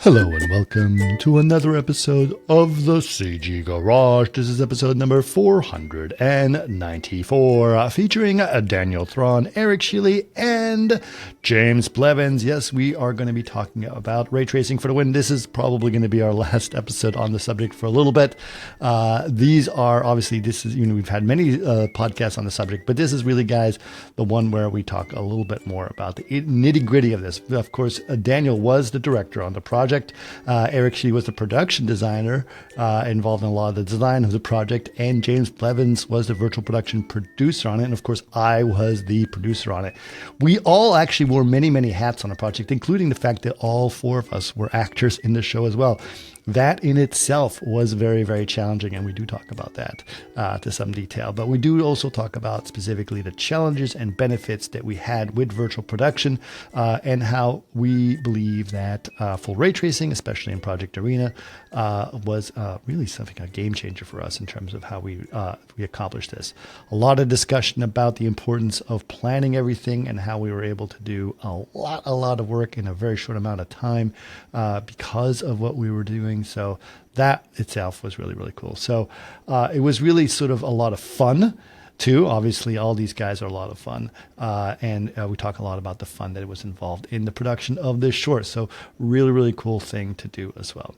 Hello and welcome to another episode of the CG Garage. This is episode number 494, featuring Daniel Thron, Erick Schiele, and James Blevins. Yes, we are going to be talking about ray tracing for the win. This is probably going to be our last episode on the subject for a little bit. We've had many podcasts on the subject, but this is really, guys, the one where we talk a little bit more about the nitty gritty of this. Of course, Daniel was the director on the project. Erick Schiele was the production designer involved in a lot of the design of the project, and James Blevins was the virtual production producer on it, and of course I was the producer on it. We all actually wore many hats on the project, including the fact that all four of us were actors in the show as well. That in itself was very challenging, and we do talk about that to some detail. But we do also talk about specifically the challenges and benefits that we had with virtual production and how we believe that full ray tracing, especially in Project Arena, was really a game changer for us in terms of how we accomplished this. A lot of discussion about the importance of planning everything and how we were able to do a lot of work in a very short amount of time because of what we were doing. So that itself was really cool. So it was really sort of a lot of fun too. Obviously, all these guys are a lot of fun. And we talk a lot about the fun that was involved in the production of this short. So really cool thing to do as well.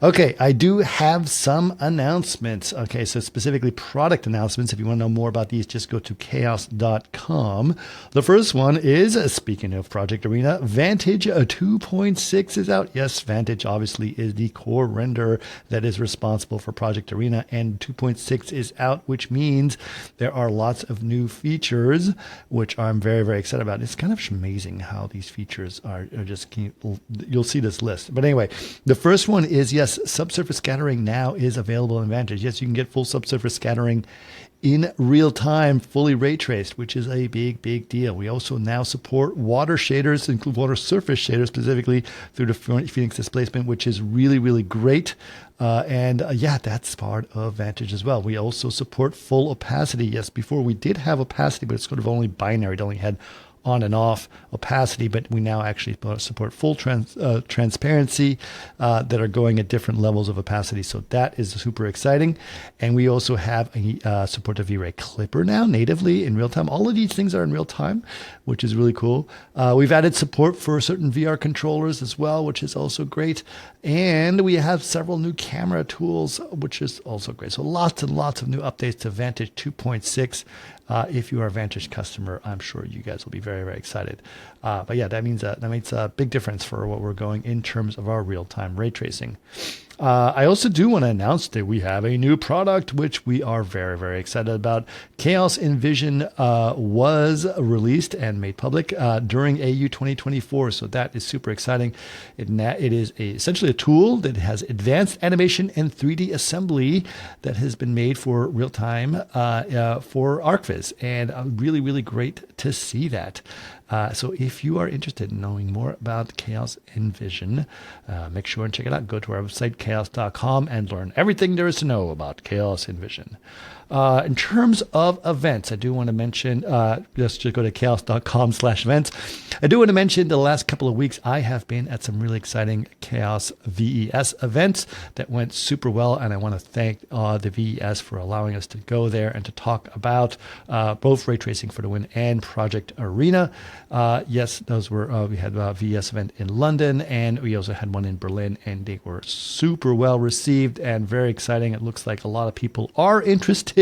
Okay, I do have some announcements. Okay, so specifically product announcements. If you want to know more about these, just go to chaos.com. The first one is, speaking of Project Arena, Vantage 2.6 is out. Yes, Vantage obviously is the core renderer that is responsible for Project Arena, and 2.6 is out, which means there are lots of new features, which I'm very excited about. It's kind of amazing how these features are just, you'll see this list. But anyway, the first one is, yes, subsurface scattering now is available in Vantage. Yes, you can get full subsurface scattering in real time, fully ray traced, which is a big deal. We also now support water shaders, include water surface shaders specifically through the Phoenix displacement, which is really great. That's part of Vantage as well. We also support full opacity. Yes, before we did have opacity, but it's sort of only binary. It only had on and off opacity, but we now actually support full transparency that are going at different levels of opacity. So that is super exciting. And we also have a support of V-Ray Clipper now natively in real time. All of these things are in real time, which is really cool. We've added support for certain VR controllers as well, which is also great. And we have several new camera tools, which is also great. So lots and lots of new updates to Vantage 2.6. If you are a Vantage customer, I'm sure you guys will be very excited. But yeah, that makes a big difference for what we're going in terms of our real-time ray tracing. I also do want to announce that we have a new product, which we are very excited about. Chaos Envision was released and made public during AU 2024, so that is super exciting. It is essentially a tool that has advanced animation and 3D assembly that has been made for real-time for ArcViz, and really great to see that. So if you are interested in knowing more about Chaos Envision, make sure and check it out. Go to our website, chaos.com, and learn everything there is to know about Chaos Envision. In terms of events, I do want to mention, just go to chaos.com/events. I do want to mention the last couple of weeks, I have been at some really exciting Chaos VES events that went super well. And I want to thank the VES for allowing us to go there and to talk about both Ray Tracing for the Win and Project Arena. Yes, those were, we had a VES event in London, and we also had one in Berlin, and they were super well received and very exciting. It looks like a lot of people are interested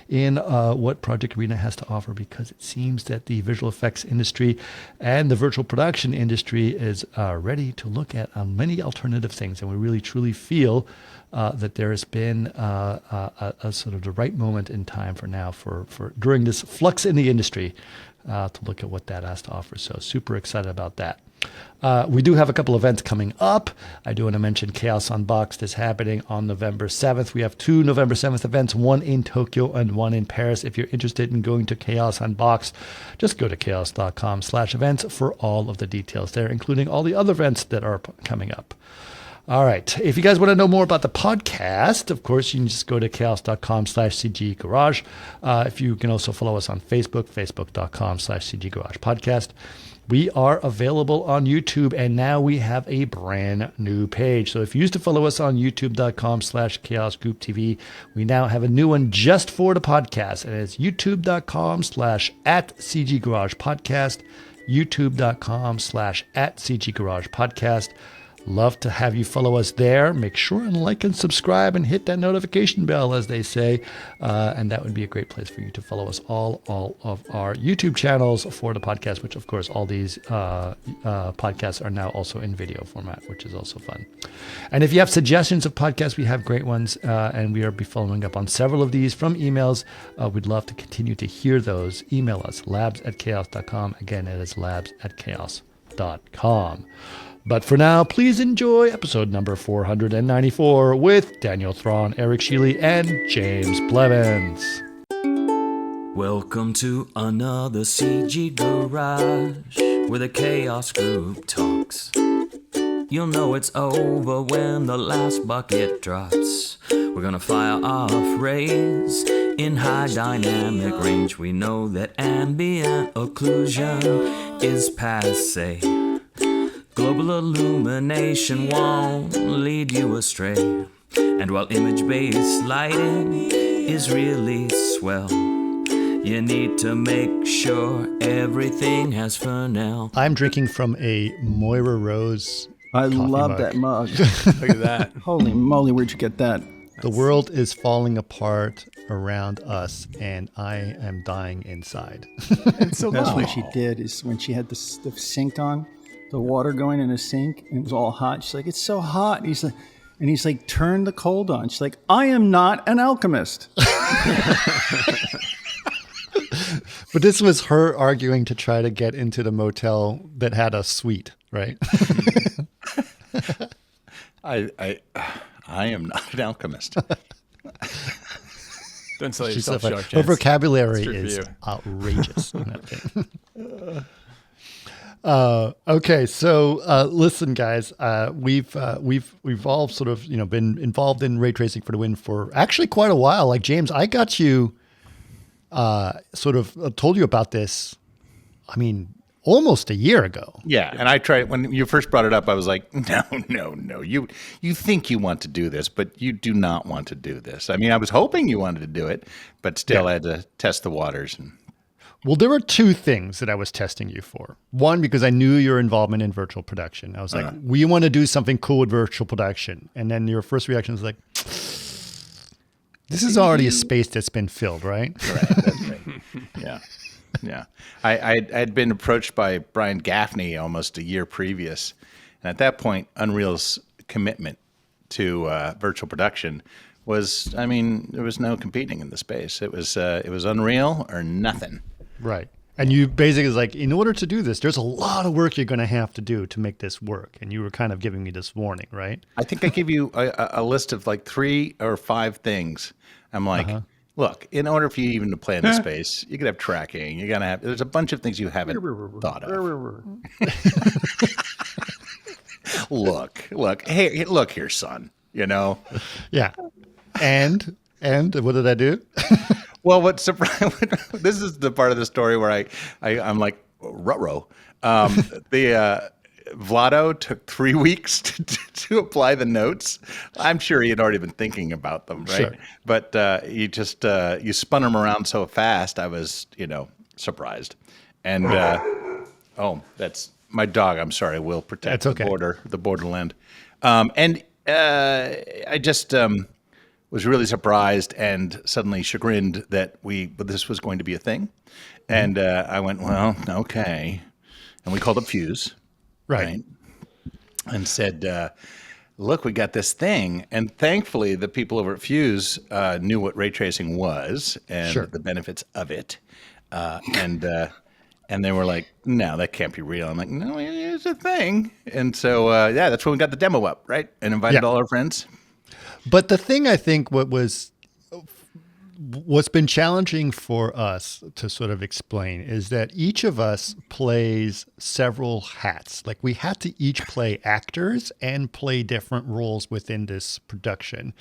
in what Project Arena has to offer, because it seems that the visual effects industry and the virtual production industry is ready to look at many alternative things. And we really truly feel that there has been a sort of the right moment in time for now for during this flux in the industry to look at what that has to offer. So super excited about that. We do have a couple events coming up. I do want to mention Chaos Unboxed is happening on November 7th. We have two November 7th events, one in Tokyo and one in Paris. If you're interested in going to Chaos Unboxed, just go to chaos.com/events for all of the details there, including all the other events that are coming up. All right. If you guys want to know more about the podcast, of course, you can just go to chaos.com/CG Garage. If you can also follow us on Facebook, facebook.com/CG Garage Podcast. We are available on YouTube, and now we have a brand new page. So if you used to follow us on youtube.com/chaosgrouptv, we now have a new one just for the podcast, and it's youtube.com/@CGGaragePodcast, youtube.com/@CGGaragePodcast. Love to have you follow us there. Make sure and like and subscribe and hit that notification bell, as they say. And that would be a great place for you to follow us all of our YouTube channels for the podcast, which, of course, all these podcasts are now also in video format, which is also fun. And if you have suggestions of podcasts, we have great ones. And we will be following up on several of these from emails. We'd love to continue to hear those. Email us, labs@chaos.com. Again, it is labs@chaos.com. But for now, please enjoy episode number 494 with Daniel Thron, Erick Schiele, and James Blevins. Welcome to another CG Garage, where the Chaos Group talks. You'll know it's over when the last bucket drops. We're gonna fire off rays in high dynamic range. We know that ambient occlusion is passé. Global illumination won't lead you astray. And while image-based lighting is really swell, you need to make sure everything has Fresnel. I'm drinking from a Moira Rose I coffee love mug. that mug. Look at that. Holy moly, where'd you get that? The world is falling apart around us, and I am dying inside. It's so That's long. what she did, is when she had the sink on, the water going in a sink, and it was all hot. She's like, it's so hot. And he's like, turn the cold on. She's like, I am not an alchemist. But this was her arguing to try to get into the motel that had a suite, right? I am not an alchemist. Don't sell She's yourself so short, funny. Her Chance. vocabulary It's true for is you. outrageous in that thing. Okay, so listen, guys, we've all sort of been involved in ray tracing for the win for actually quite a while. Like James, I got you sort of told you about this. I mean, almost a year ago. Yeah, and I tried when you first brought it up. I was like, no. You think you want to do this, but you do not want to do this. I mean, I was hoping you wanted to do it, but still, I had to test the waters. Well, there were two things that I was testing you for. One, because I knew your involvement in virtual production. I was like, we want to do something cool with virtual production. And then your first reaction was like, this is already a space that's been filled, right? Right, that's right. Yeah. I had been approached by Brian Gaffney almost a year previous, and at that point, Unreal's commitment to virtual production was, I mean, there was no competing in the space. It was Unreal or nothing. Right. And you basically was like, in order to do this, there's a lot of work you're going to have to do to make this work. And you were kind of giving me this warning, right? I think I gave you a list of like 3 or 5 things. I'm like, look, in order for you even to play in this space, you could have tracking. You're gonna have. There's a bunch of things you haven't thought of. Look. Hey, look here, son. You know. Yeah. And what did I do? Well, what surprised? This is the part of the story where I'm like, ruh-roh. Vlado took 3 weeks to apply the notes. I'm sure he had already been thinking about them, right? Sure. But you spun them around so fast. I was, surprised. And that's my dog. I'm sorry. We'll protect That's okay. the borderland. And I just was really surprised and suddenly chagrined that this was going to be a thing. And I went, well, okay. And we called up Fuse. Right. And said, look, we got this thing. And thankfully, the people over at Fuse knew what ray tracing was and the benefits of it. And they were like, no, that can't be real. I'm like, no, it's a thing. And so, that's when we got the demo up, right? And invited all our friends. But the thing I think what's been challenging for us to sort of explain is that each of us plays several hats. Like we had to each play actors and play different roles within this production.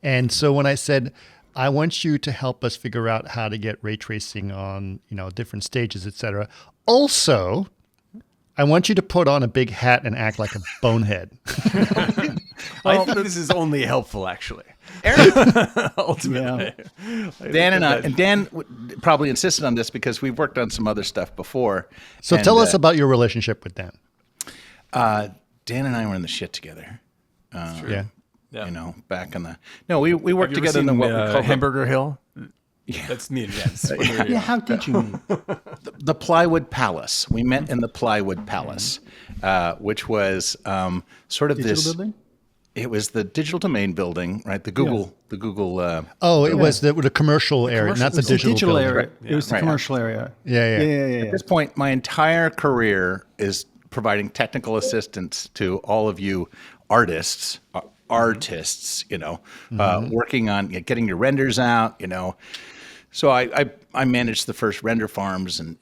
And so when I said, I want you to help us figure out how to get ray tracing on, different stages, et cetera. Also, I want you to put on a big hat and act like a bonehead. I think this is only helpful, actually. Ultimately. Dan probably insisted on this because we've worked on some other stuff before. So tell us about your relationship with Dan. Dan and I were in the shit together. Yeah. You know, back in the we worked Have you ever together in seen, what we call Hamburger Hill. Yeah, that's me and Jens. Yeah, how did you meet? the Plywood Palace. We met in the Plywood Palace, which was sort of Digital this. building? It was the Digital Domain building, right? The Google. It was the commercial area, not the digital building. area. It was the commercial area. Yeah. At this point, my entire career is providing technical assistance to all of you artists, you know, working on getting your renders out, you know. So I managed the first render farms and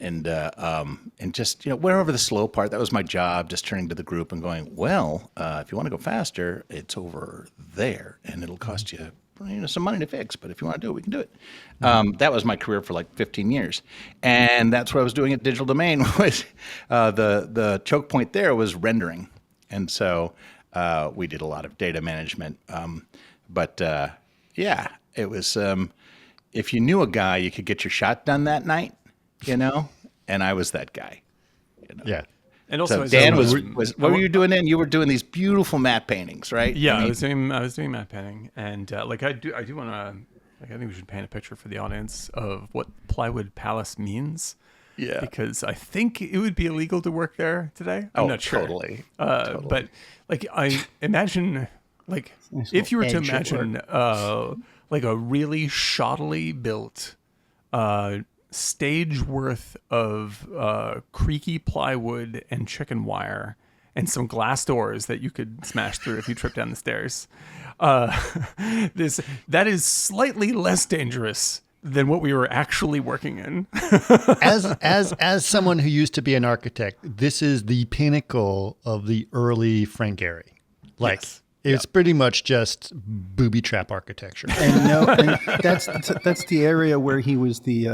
just, you know, went over the slow part. That was my job, just turning to the group and going, well, if you want to go faster, it's over there and it'll cost you, some money to fix. But if you want to do it, we can do it. That was my career for like 15 years. And that's what I was doing at Digital Domain was the choke point there was rendering. And so we did a lot of data management. It was... if you knew a guy, you could get your shot done that night, you know, and I was that guy. You know? Yeah. And also, So Dan was what were you doing then? You were doing these beautiful matte paintings, right? Yeah, I was doing matte painting, and I do want to. I think we should paint a picture for the audience of what Plywood Palace means. Yeah. Because I think it would be illegal to work there today. I'm not sure. Totally. But like I imagine, like if you were to imagine, like a really shoddily built stage worth of creaky plywood and chicken wire and some glass doors that you could smash through if you trip down the stairs. That is slightly less dangerous than what we were actually working in. As someone who used to be an architect, this is the pinnacle of the early Frank Gehry. Like Yes. it's pretty much just booby trap architecture. And that's the area where he was he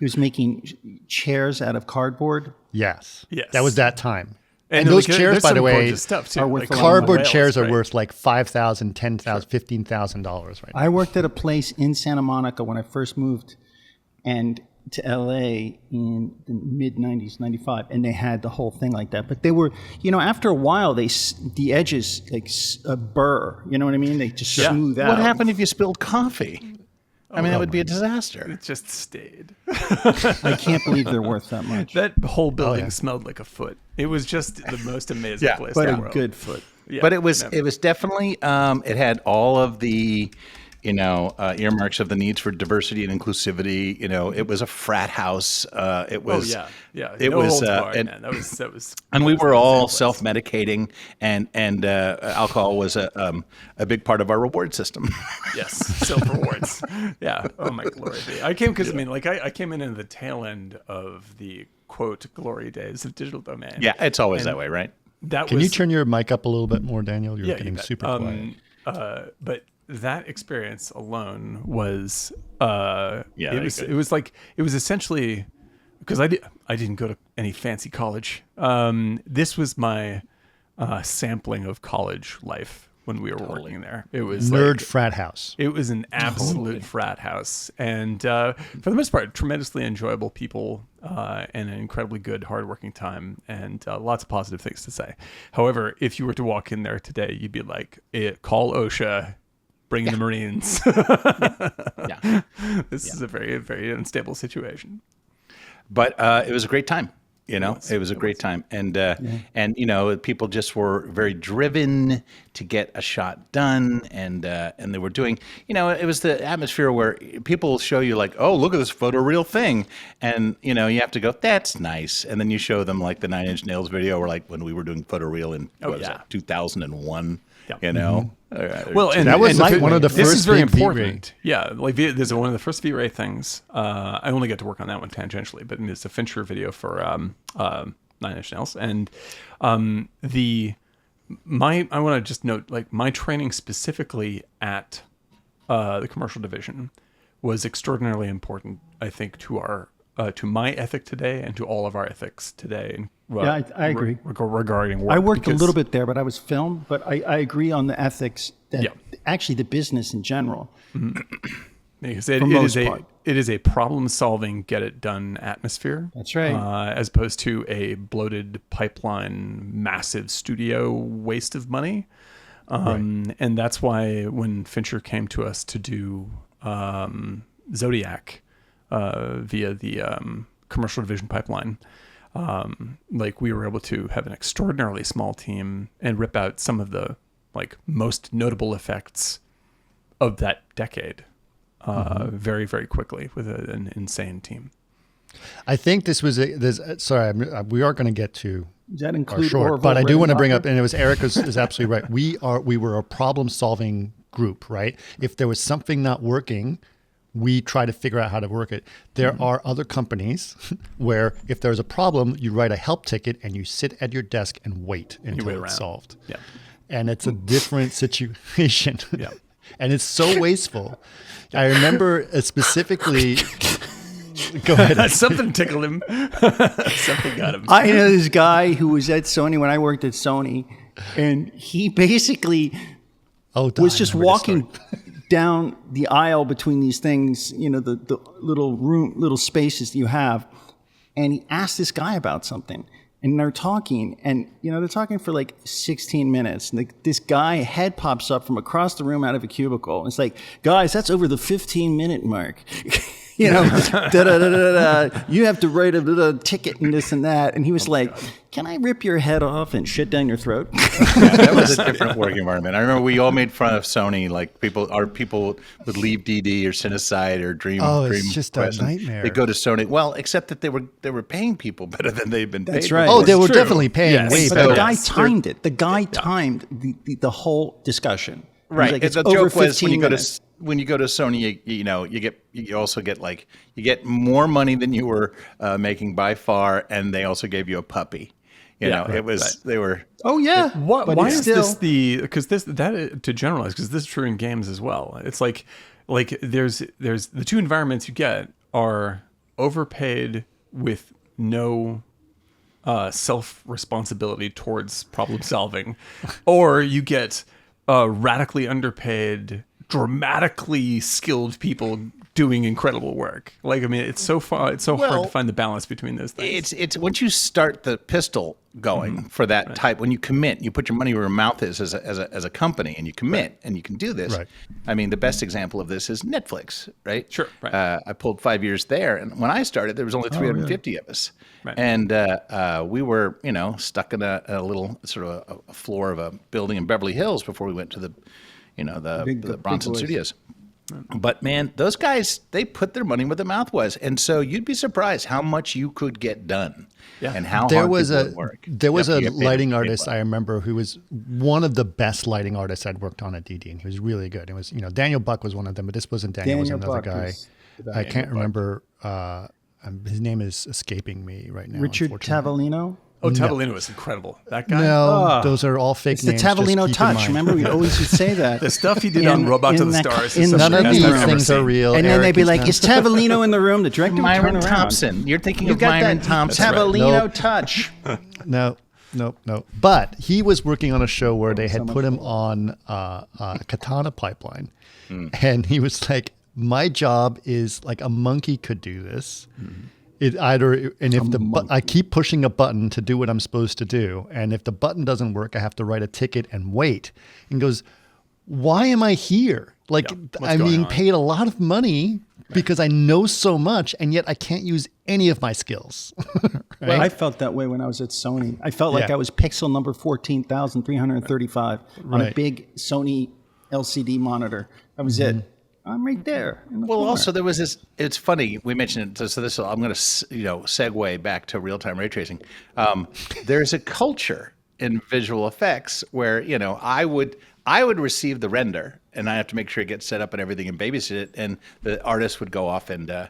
was making chairs out of cardboard. Yes. Yes. That was that time. And And those like, chairs, there's by the some way, gorgeous stuff too. are worth Like a lot of cardboard whales, chairs are right? worth like $5,000, $10,000, $15,000 right now. I worked at a place in Santa Monica when I first moved and to LA in the mid 90s, 95, and they had the whole thing like that. But they were, after a while, the edges like burr. You know what I mean? They just smooth out. What happened if you spilled coffee? I mean, that would be a disaster. It just stayed. I can't believe they're worth that much. That whole building smelled like a foot. It was just the most amazing place But in a the world. good foot. Yeah, But it was never. definitely it had all of the earmarks of the needs for diversity and inclusivity. It was a frat house. It was It was holds barred, and, man. That was and we were all place. self-medicating, and alcohol was a big part of our reward system. Yes, self rewards. Yeah. Oh my glory be. I came because I came in the tail end of the quote glory days of Digital Domain. Yeah, it's always that way, right? Can you turn your mic up a little bit more, Daniel? You're you getting bet. super quiet. But that experience alone was it was essentially because I didn't go to any fancy college. This was my sampling of college life when we were working there. It was Nerd frat house. It was an absolute frat house, and for the most part, tremendously enjoyable people and an incredibly good, hardworking time, and lots of positive things to say. However, if you were to walk in there today, you'd be like, call OSHA, bring the Marines. This is a very, very unstable situation. But it was a great time. It was a great time, and people just were very driven to get a shot done, and they were doing, it was the atmosphere where people show you like, oh, look at this photoreal thing, and you have to go, that's nice, and then you show them like the 9 Inch Nails video, or like when we were doing photoreal in 2001, Well, and that was and one of the this first is very big V-Ray. important. Yeah, like there's one of the first V-Ray things. I only got to work on that one tangentially, but it's a Fincher video for 9 Inch Nails, and I want to just note like my training specifically at the commercial division was extraordinarily important, I think, to our to my ethic today and to all of our ethics today. Yeah, I agree. Regarding work. I worked a little bit there, but I was film. But I agree on the ethics that actually the business in general. Because it is a problem-solving, get-it-done atmosphere. That's right. As opposed to a bloated pipeline, massive studio waste of money. And that's why when Fincher came to us to do Zodiac via the commercial division pipeline, like we were able to have an extraordinarily small team and rip out some of the like most notable effects of that decade very, very quickly with an insane team. I think this was we are going to get to Does that include short, Orville but I do want to bring up, Redenbacher? and it was Eric is absolutely right. We were a problem solving group, right? If there was something not working, we try to figure out how to work it. There are other companies where if there's a problem, you write a help ticket and you sit at your desk and wait until it's solved. Yeah. And it's a different situation. Yeah. And it's so wasteful. I remember specifically. Go ahead. Something tickled him. Something got him. I know this guy who was at Sony when I worked at Sony, and he basically was just walking down the aisle between these things, you know, the little spaces that you have, and he asked this guy about something, and they're talking, and you know they're talking for like 16 minutes, and this guy head pops up from across the room out of a cubicle. It's like, guys, that's over the 15-minute mark. You know, you have to write a ticket and this and that. And he was like, can I rip your head off and shit down your throat? That was a different working environment. I remember we all made fun of Sony. Like our people would leave DD or Cinesite or Dream. It's just a nightmare. They go to Sony. Well, except that they were paying people better than they'd been paid. That's right. Oh, they were true. definitely paying way But better. the guy timed it. The guy timed the whole discussion. Right. Like, It's it's the over joke was 15 when minutes. you go to Sony, you also get more money than you were making by far, and they also gave you a puppy. They were. Oh yeah. Why But is still, to generalize, because this is true in games as well. It's like there's the two environments you get are overpaid with no self responsibility towards problem solving, or you get radically underpaid, dramatically skilled people doing incredible work. Like, I mean, it's so hard to find the balance between those things. It's once you start the pistol going for that type, when you commit, you put your money where your mouth is as a company, and you commit, and you can do this. Right. I mean, the best example of this is Netflix, right? Sure. Right. I pulled 5 years there, and when I started, there was only 350 of us, Right. and we were, stuck in a little sort of a floor of a building in Beverly Hills before we went to the Bronson boys. Studios. But man, those guys, they put their money where their mouth was. And so you'd be surprised how much you could get done and how hard people would work. There was a You have to get paid lighting well. artist I remember who was one of the best lighting artists I'd worked on at DD, and he was really good. It was, Daniel Buck was one of them, but this wasn't Daniel. It was another Buck guy. I can't remember. His name is escaping me right now. Richard unfortunately. Tavellino. Oh, Tavellino was incredible. That guy. No, those are all fake It's the names. just Tavellino keep in touch. mind. Remember, we always would say that. The stuff he did on Robot to the Stars. Is None of something these I've never things are seen. real. And then Eric they'd be is like, not- "Is Tavellino in the room?" The director would turn Myron around. Thompson. You're thinking You of got Myron that Thompson. Tavellino Nope. touch. No. But he was working on a show where they had put him on a katana pipeline. And he was like, my job is like a monkey could do this. I keep pushing a button to do what I'm supposed to do. And if the button doesn't work, I have to write a ticket and wait. And goes, why am I here? Like, I'm being paid a lot of money because I know so much, and yet I can't use any of my skills. Right? Well, I felt that way when I was at Sony. I felt like Yeah. I was pixel number 14,335 on a Right. big Sony LCD monitor. That was it. I'm right there. in the Well, corner. also there was this. It's funny we mentioned it. So this I'm going to segue back to real time ray tracing. There's a culture in visual effects where I would receive the render and I have to make sure it gets set up and everything and babysit it, and the artist would go off and go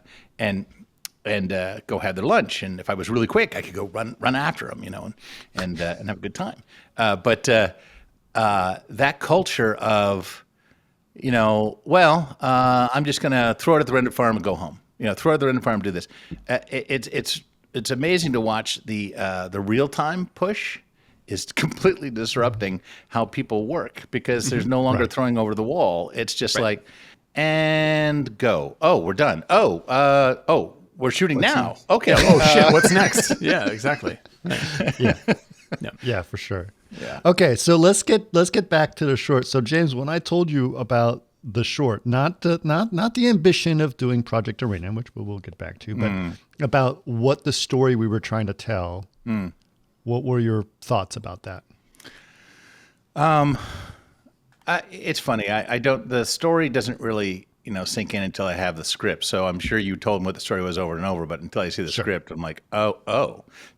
have their lunch. And if I was really quick, I could go run after them, and have a good time. But that culture of I'm just going to throw it at the render farm and go home. throw out the render farm, do this. It's amazing to watch the real time push is completely disrupting how people work, because there's no longer throwing over the wall. It's just like, and go. Oh, we're done. Oh, we're shooting now. next? Okay. Oh shit, what's next? Yeah, exactly. Yeah, for sure. Yeah. Okay, so let's get back to the short. So James, when I told you about the short, not the ambition of doing Project Arena, which we'll get back to, but about what the story we were trying to tell. What were your thoughts about that? It's funny. I don't. The story doesn't really sink in until I have the script. So I'm sure you told me what the story was over and over, but until I see the script, I'm like,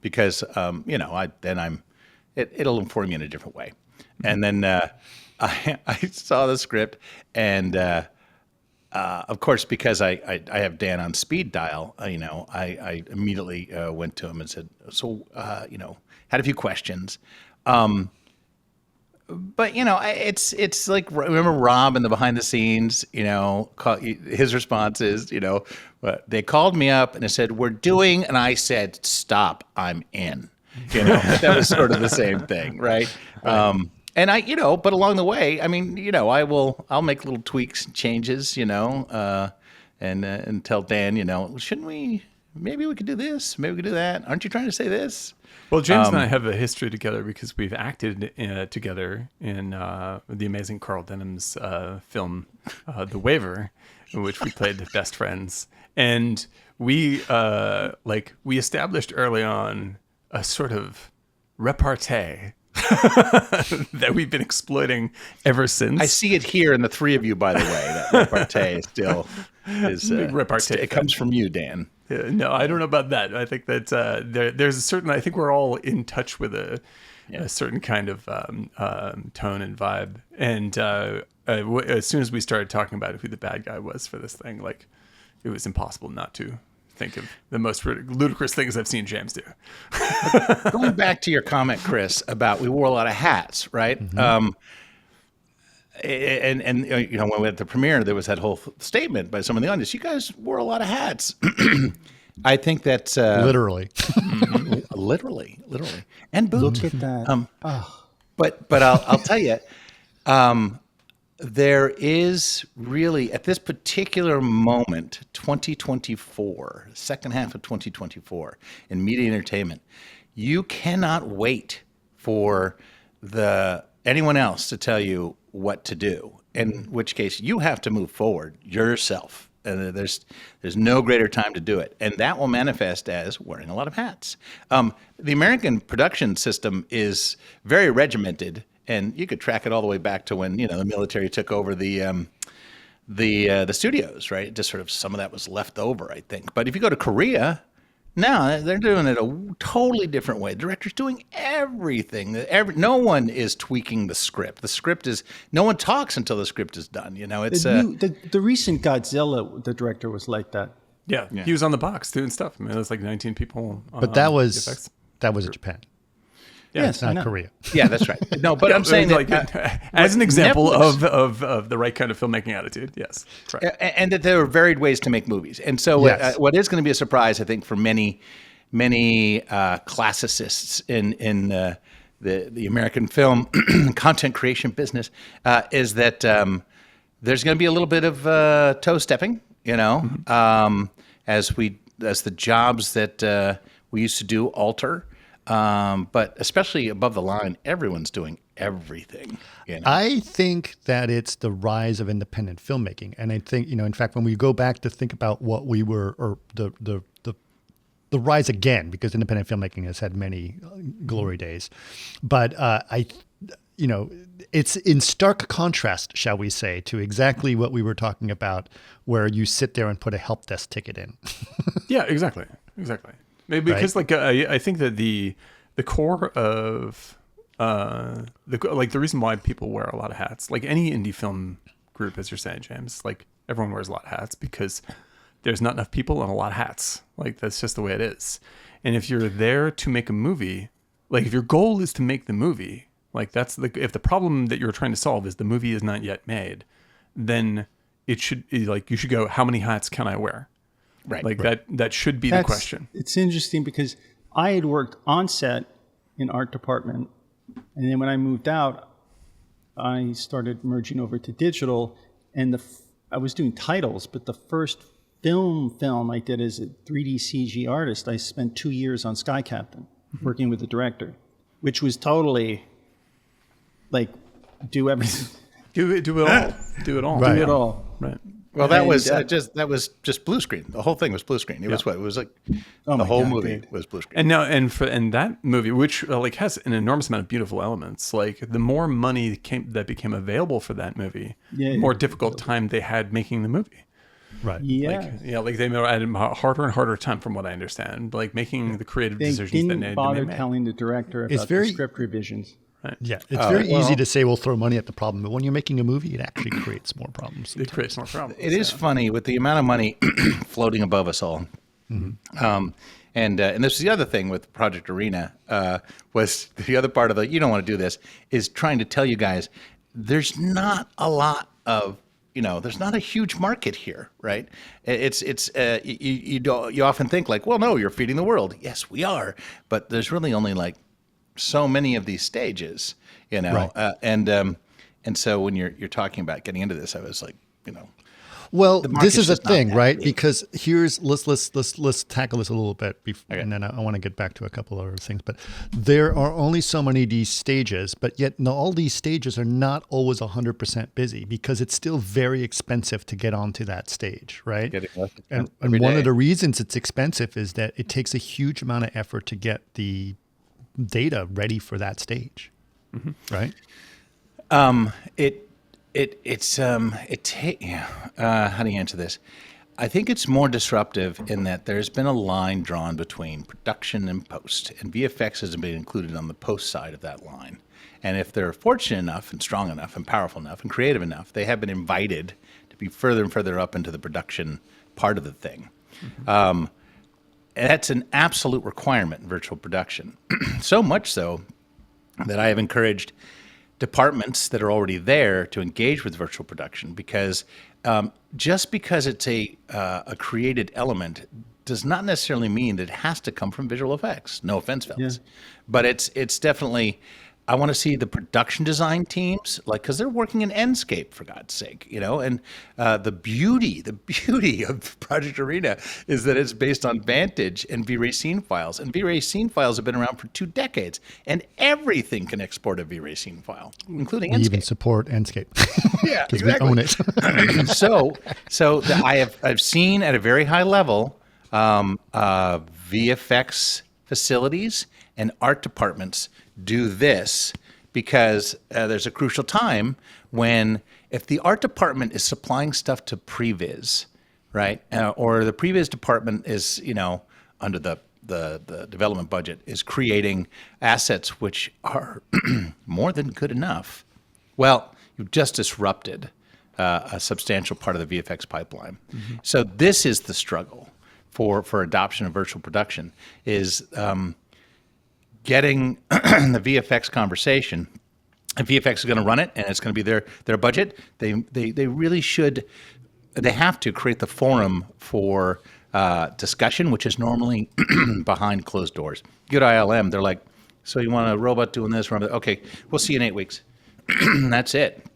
because it'll inform you in a different way. And then I saw the script, and of course, because I have Dan on speed dial, I immediately went to him and said, so had a few questions. But it's like, remember Rob in the behind the scenes, his response is, they called me up and they said, we're doing, and I said, stop, I'm in, that was sort of the same thing. Right. And but along the way, I'll make little tweaks and changes, and tell Dan, maybe we could do this, maybe we could do that. Aren't you trying to say this? Well, James and I have a history together because we've acted together in the amazing Carl Denham's film, The Waiver, in which we played best friends. And we established early on a sort of repartee that we've been exploiting ever since. I see it here in the three of you, by the way. That repartee is repartee. It comes from you, Dan. No, I don't know about that. I think that there's a certain. I think we're all in touch with a certain kind of tone and vibe. And as soon as we started talking about who the bad guy was for this thing, like, it was impossible not to think of the most ludicrous things I've seen James do. Going back to your comment, Chris, about we wore a lot of hats, right? And when we were at the premiere, there was that whole statement by some of the audience. You guys wore a lot of hats. I think that's Literally. literally, and boots. Look at that. But I'll tell you, there is really, at this particular moment, 2024, second half of 2024, in media entertainment, you cannot wait for anyone else to tell you what to do, in which case you have to move forward yourself. And there's no greater time to do it. And that will manifest as wearing a lot of hats. The American production system is very regimented, and you could track it all the way back to when, the military took over the studios, right? Just sort of some of that was left over, I think. But if you go to Korea, now they're doing it a totally different way. The director's doing everything. No one is tweaking the script. The script is, no one talks until the script is done. It's The recent Godzilla, the director was like that. Yeah, he was on the box doing stuff. I mean, it was like 19 people. But that was in Japan. Yeah, Yes, I Not know. Korea. yeah, that's right. No, but I'm saying like, that as an example Netflix- of the right kind of filmmaking attitude. Yes, right. and that there are varied ways to make movies. And so Yes. what is going to be a surprise, I think, for many classicists in the American film content creation business is that there's going to be a little bit of toe stepping, as the jobs that we used to do alter. But especially above the line, everyone's doing everything. I think that it's the rise of independent filmmaking. And I think, in fact, when we go back to think about what we were, or the rise again, because independent filmmaking has had many glory days, but it's in stark contrast, shall we say, to exactly what we were talking about, where you sit there and put a help desk ticket in. Yeah, exactly. Maybe because I think that the core of the reason why people wear a lot of hats, like any indie film group, as you're saying, James, like everyone wears a lot of hats because there's not enough people and a lot of hats. Like, that's just the way it is. And if you're there to make a movie, like if your goal is to make the movie, like if the problem that you're trying to solve is the movie is not yet made, then you should go, how many hats can I wear? Right. Like that should be the question. It's interesting because I had worked on set in art department, and then when I moved out, I started merging over to digital, and I was doing titles, but the first film I did as a 3D CG artist, I spent 2 years on Sky Captain working with the director, which was totally like do everything. Do it all. Do it all. Right. Do it all. Right. Well, that And, was just blue screen. The whole thing was blue screen. It was what? It was like the whole movie was blue screen. And now, and that movie, which like has an enormous amount of beautiful elements, like the more money that became available for that movie, the more difficult time they had making the movie. Right. Yeah. Like they had a harder and harder time, from what I understand, like making the creative They decisions that didn't needed bother to be made. telling the director about very- the script revisions. Yeah, it's very easy to say we'll throw money at the problem, but when you're making a movie, it actually creates more problems. It creates more problems. It is funny with the amount of money floating above us all. And this is the other thing with Project Arena was the other part of the you don't want to do this is trying to tell you guys there's not a lot of there's not a huge market here, right? You often think like, well, no, you're feeding the world. Yes, we are, but there's really only like so many of these stages, Right. And so when you're talking about getting into this, I was like, Well, the this market's is a just not thing, that right? big. Because let's tackle this a little bit, and then I want to get back to a couple other things. But there are only so many of these stages, but yet all these stages are not always 100% busy because it's still very expensive to get onto that stage, right? And every one day. of the reasons it's expensive is that it takes a huge amount of effort to get the data ready for that stage, right? How do you answer this? I think it's more disruptive in that there's been a line drawn between production and post, and VFX hasn't been included on the post side of that line. And if they're fortunate enough and strong enough and powerful enough and creative enough, they have been invited to be further and further up into the production part of the thing. That's an absolute requirement in virtual production. So much so that I have encouraged departments that are already there to engage with virtual production because just because it's a created element does not necessarily mean that it has to come from visual effects. No offense, fellas. But it's definitely, I want to see the production design teams, like, because they're working in Enscape, for God's sake, and the beauty of Project Arena is that it's based on Vantage and V-Ray scene files. And V-Ray scene files have been around for 2 decades, and everything can export a V-Ray scene file, including We Enscape. even support Enscape. Yeah, because exactly. we own it. I've seen at a very high level VFX facilities and art departments do this because there's a crucial time when if the art department is supplying stuff to previs, right, or the previs department is under the development budget is creating assets which are more than good enough. Well, you've just disrupted a substantial part of the VFX pipeline. So this is the struggle for adoption of virtual production is getting the VFX conversation. And VFX is going to run it, and it's going to be their budget. They really should. They have to create the forum for discussion, which is normally behind closed doors. Good ILM, they're like, so you want a robot doing this? Okay, we'll see you in 8 weeks. That's it.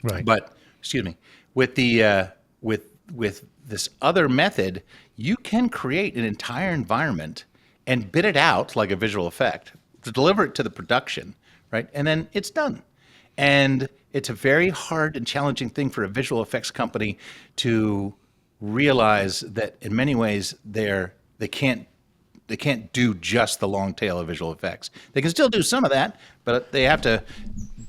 Right. But excuse me, with the with this other method, you can create an entire environment and bid it out like a visual effect to deliver it to the production, right? And then it's done. And it's a very hard and challenging thing for a visual effects company to realize that in many ways they can't do just the long tail of visual effects. They can still do some of that, but they have to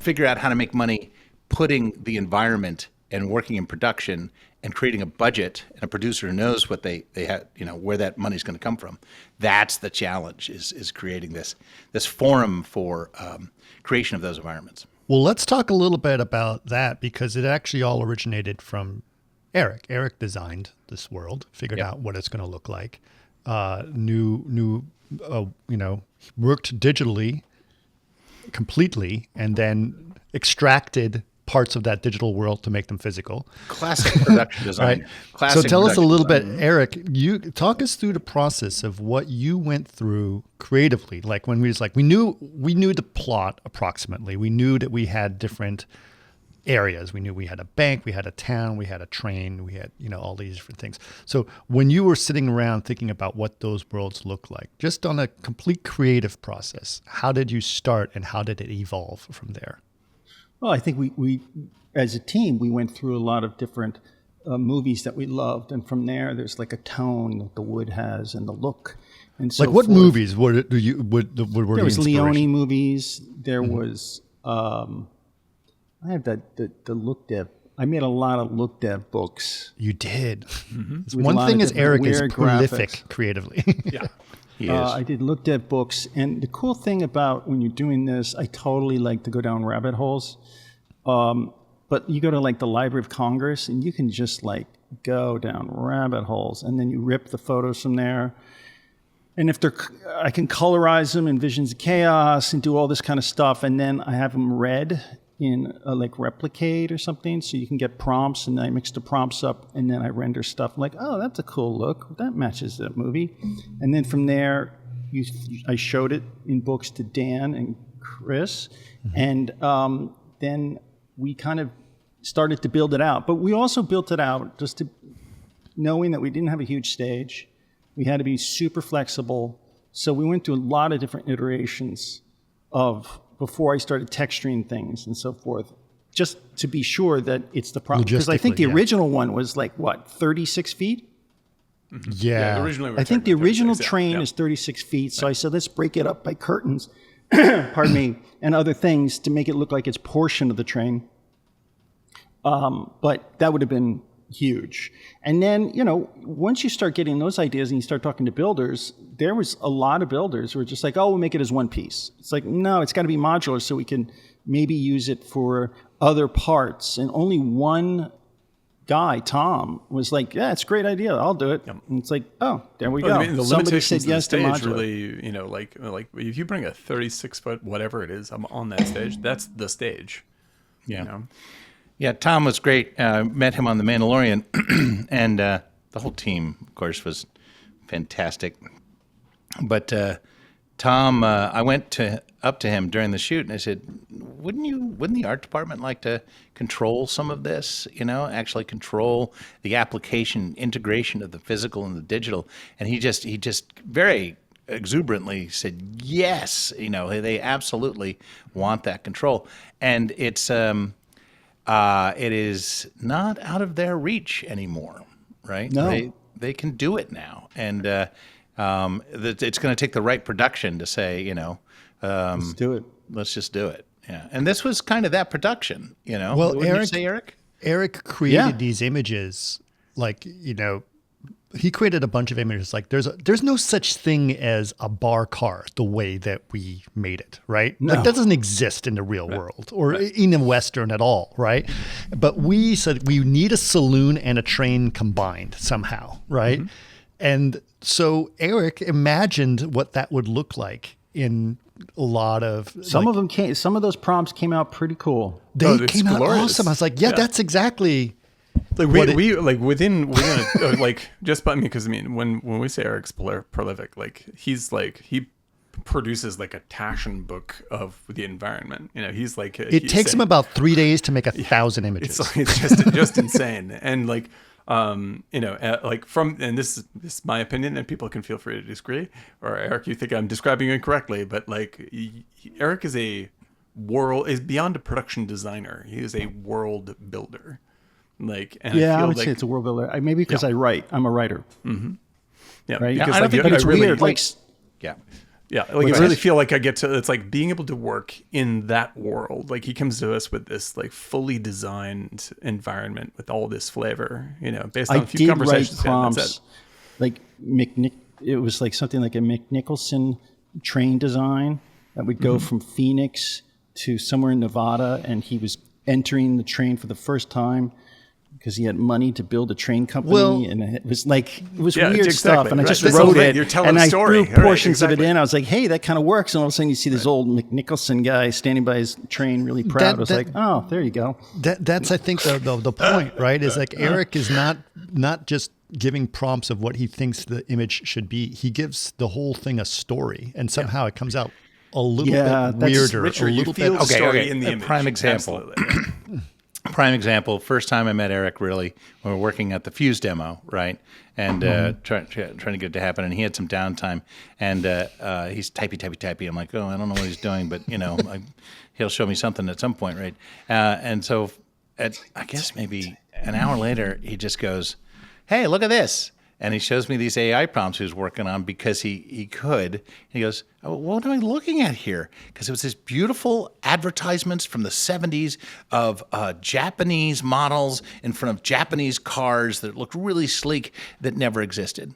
figure out how to make money putting the environment and working in production and creating a budget and a producer who knows what they have, where that money's going to come from. That's the challenge is creating this forum for creation of those environments. Well, let's talk a little bit about that because it actually all originated from Eric. Eric designed this world, figured out what it's going to look like, worked digitally completely, and then extracted parts of that digital world to make them physical. Classic production design. Right. Classic So tell us a production little design. bit, Eric, you talk us through the process of what you went through creatively. Like when we knew the plot approximately. We knew that we had different areas. We knew we had a bank, we had a town, we had a train, we had, all these different things. So when you were sitting around thinking about what those worlds look like, just on a complete creative process, how did you start and how did it evolve from there? Well, I think we as a team, we went through a lot of different movies that we loved. And from there, there's like a tone that the wood has and the look. And so like what forth. movies were There the was Leone inspiration? movies. There was, I have the look dev. I made a lot of look dev books. You did. With a One lot thing of is different Eric is weird prolific graphics. creatively. Yeah. He is. I did look dev books. And the cool thing about when you're doing this, I totally like to go down rabbit holes. But you go to like the Library of Congress and you can just like go down rabbit holes and then you rip the photos from there. And if I can colorize them in Visions of Chaos and do all this kind of stuff. And then I have them read in like Replicate or something. So you can get prompts and I mix the prompts up and then I render stuff. I'm like, oh, that's a cool look. That matches that movie. And then from there, I showed it in books to Dan and Chris. And then we kind of started to build it out. But we also built it out just to knowing that we didn't have a huge stage. We had to be super flexible. So we went through a lot of different iterations before I started texturing things and so forth, just to be sure that it's the proper. Because I think the original one was like, 36 feet? Yeah. Originally we were I think the talking about original 36, train yeah. is 36 feet. So I said, let's break it up by curtains, pardon me, and other things to make it look like it's portion of the train. But that would have been huge. And then, once you start getting those ideas and you start talking to builders, there was a lot of builders who were just like, oh, we'll make it as one piece. It's like, no, it's got to be modular so we can maybe use it for other parts. And only one guy, Tom, was like, yeah, it's a great idea. I'll do it. Yep. And it's like, oh, there we go. I mean, the Somebody said limitations yes of the to stage modular. really, like if you bring a 36-foot, whatever it is, I'm on that stage, that's the stage. Yeah. Yeah, Tom was great. Met him on The Mandalorian, and the whole team, of course, was fantastic. But Tom, I went up to him during the shoot, and I said, "Wouldn't the art department like to control some of this? Actually control the application, integration of the physical and the digital?" And he just very exuberantly said, "Yes, they absolutely want that control." And it's it is not out of their reach anymore, right? No. They can do it now, and it's going to take the right production to say, Let's do it. let's just do it. Yeah, and this was kind of that production, Well, Wouldn't you say, Eric? Eric created Yeah. these images, like, he created a bunch of images. Like there's no such thing as a bar car the way that we made it, right? No. Like that doesn't exist in the real world or in a Western at all, right? But we said we need a saloon and a train combined somehow, right? Mm-hmm. And so Eric imagined what that would look like in a lot of Some of those prompts came out pretty cool. they Oh, it's came out glorious. awesome. I was like, yeah, that's exactly. Like What we like within like just by me, because I mean when we say Eric's prolific, like he produces like a Taschen book of the environment. He's like It takes him about 3 days to make 1,000 images. it's just insane. And like like from, and this is my opinion, and people can feel free to disagree, or Eric, you think I'm describing it incorrectly, but like Eric is beyond a production designer. He is a world builder. Like, and Yeah, I feel would like, say it's a world builder. Maybe because I write. I'm a writer. yeah, right? because I don't like, think But it's really, weird. Like, Yeah. yeah, like I really feel like I get to, it's like being able to work in that world. Like he comes to us with this like fully designed environment with all this flavor, based on I a few did write conversations. prompts like it was like something like a McNicholson train design that would go from Phoenix to somewhere in Nevada, and he was entering the train for the first time. because he had money to build a train company, Well- and it was weird exactly, stuff. And I right. just That's the wrote whole thing. it, You're telling and a I story. threw Right, portions of it exactly. in. I was like, hey, that kind of works. And all of a sudden, you see this old McNicholson guy standing by his train, really proud. I was like, oh, there you go. That's I think the point, right? Is like Erick is not just giving prompts of what he thinks the image should be. He gives the whole thing a story, and somehow it comes out a little bit that's weirder, richer. a You little feel bit. the story okay. in the A image. prime example. Absolutely. Prime example, first time I met Eric, really, when we were working at the Fuse demo, right? And trying to get it to happen. And he had some downtime. And he's typey. I'm like, oh, I don't know what he's doing, but, he'll show me something at some point, right? And so I guess maybe an hour later, he just goes, hey, look at this. And he shows me these AI prompts he was working on because he could. He goes, oh, what am I looking at here? Because it was this beautiful advertisements from the 70s of Japanese models in front of Japanese cars that looked really sleek that never existed.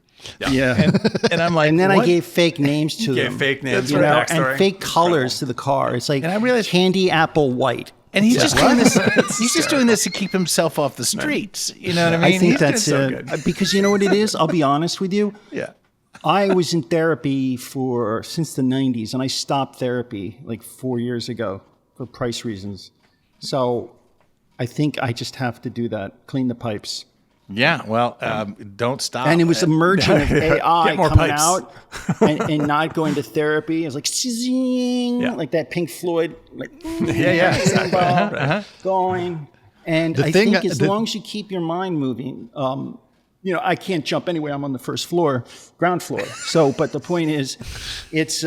Yeah. And I'm like, And then what? I gave fake names to Gave them. fake names you for the know, backstory. and fake colors to the car. It's like And I realized- candy apple white. And he's just doing this. He's just doing this to keep himself off the streets. You know what I mean? I think He's that's so good. because you know what it is? I'll be honest with you. yeah. I was in therapy since the 90s, and I stopped therapy like 4 years ago for price reasons. So I think I just have to do that, clean the pipes. Yeah. Well, don't stop. And it was a merging of AI Get more coming pipes. out and not going to therapy. It was like, zing, like that Pink Floyd, like, Yeah. Exactly. going. And The I thing- think as the- long as you keep your mind moving, I can't jump anywhere. I'm on the first floor, ground floor. So, but the point is, it's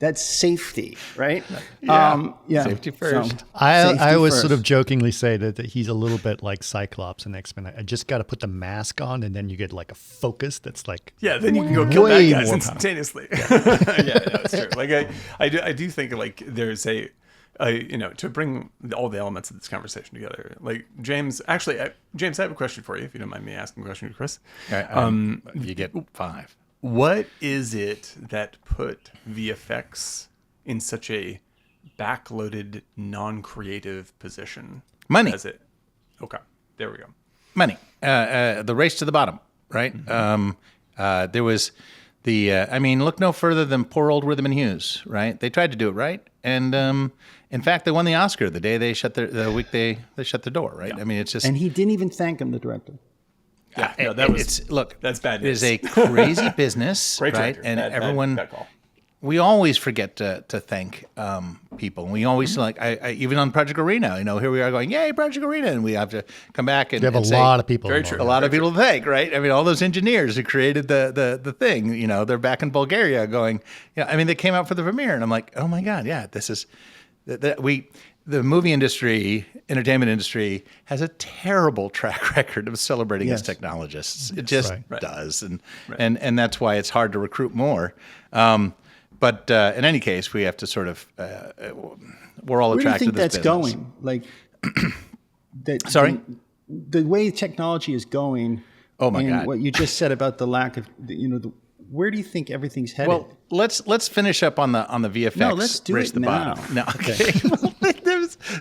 that's safety, right? Yeah. Safety first. I always first. sort of jokingly say that he's a little bit like Cyclops in X-Men. I just got to put the mask on, and then you get like a focus that's like Yeah, then you can go kill way bad guys more instantaneously. Yeah, no, it's true. Like I do think like there's to bring all the elements of this conversation together. Like James, James, I have a question for you, if you don't mind me asking a question to Chris. You get 5. What is it that put VFX in such a backloaded, non-creative position? Money. Okay, there we go. Money. The race to the bottom, right? There was look no further than poor old Rhythm and Hughes, right? They tried to do it right, and in fact, they won the Oscar the day they shut they shut their door, right? I mean, it's just And he didn't even thank him, the director. Yeah, no, that's bad It is news. a crazy business, Great right? director. And Bad everyone. call. We always forget to thank people. And we always I even on Project Arena, here we are going, yay, Project Arena, and we have to come back and you have a and say, lot of people. Very involved. a lot of people to thank, right? I mean, all those engineers who created the thing, they're back in Bulgaria going, they came out for the premiere, and I'm like, oh my God, yeah, this is the movie industry, entertainment industry has a terrible track record of celebrating its technologists. It just does, and that's why it's hard to recruit more. But in any case, we have to sort of we're all Where do you attracted think to this that's business. going? Like, Sorry? the way technology is going. Oh my and God! what you just said about the lack of, where do you think everything's headed? Well, let's finish up on the VFX. No, let's do race it to the now. bottom. No, okay.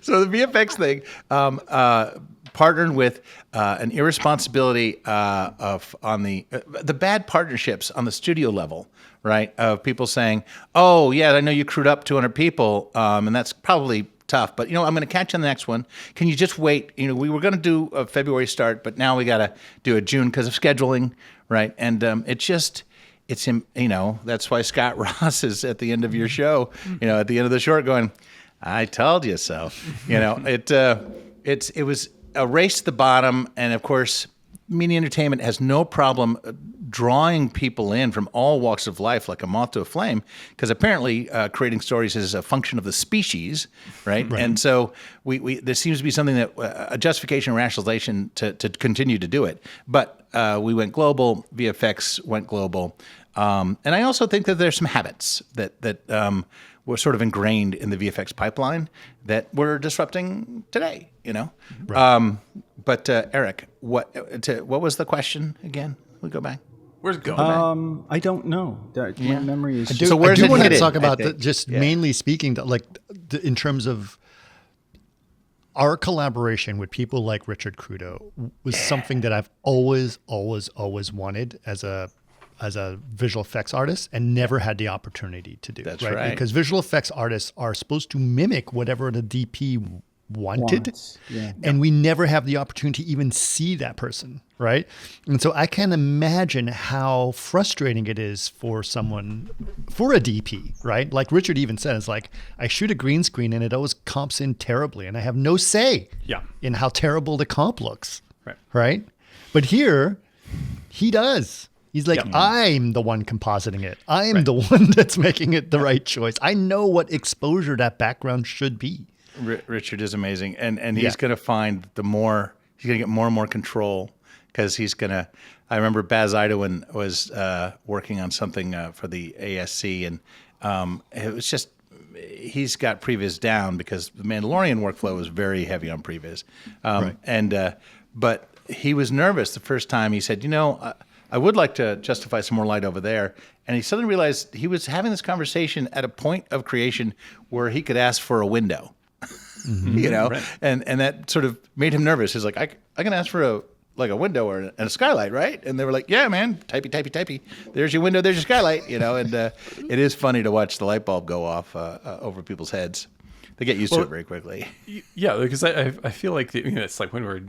So the VFX thing partnered with an irresponsibility on the bad partnerships on the studio level, right? Of people saying, "Oh yeah, I know you crewed up 200 people, and that's probably tough, but I'm going to catch you on the next one. Can you just wait? We were going to do a February start, but now we got to do a June because of scheduling, right? And it's him, that's why Scott Ross is at the end of your show, at the end of the short going, I told you so. It was a race to the bottom, and of course, media entertainment has no problem drawing people in from all walks of life like a moth to a flame, because apparently creating stories is a function of the species, right? And so we there seems to be something that a justification and rationalization to continue to do it. But we went global, VFX went global. And I also think that there's some habits that were sort of ingrained in the VFX pipeline that we're disrupting today, But Eric, what was the question again? We go back. Where's it going? I don't know. My memory is. So where's I do it want to hidden, talk I about think? mainly speaking, in terms of our collaboration with people like Richard Crudo was something that I've always wanted as a visual effects artist and never had the opportunity to do. That's right. Because visual effects artists are supposed to mimic whatever the DP wanted. Yeah. And we never have the opportunity to even see that person, right? And so I can imagine how frustrating it is for a DP, right? Like Richard even said, it's like, I shoot a green screen and it always comps in terribly and I have no say in how terrible the comp looks, right? But here, he does. He's like, I'm the one compositing it. I'm the one that's making it the right choice. I know what exposure that background should be. Richard is amazing, and he's going to find he's going to get more and more control because he's going to. I remember Baz Idoin was working on something for the ASC, and it was just he's got previs down because the Mandalorian workflow was very heavy on previs, but he was nervous the first time. He said, I would like to justify some more light over there. And he suddenly realized he was having this conversation at a point of creation where he could ask for a window, and that sort of made him nervous. He's like, I can ask for a window or a skylight, right? And they were like, yeah, man, typey. There's your window, there's your skylight, and it is funny to watch the light bulb go off over people's heads. They get used to it very quickly. Yeah, because I feel like it's like when we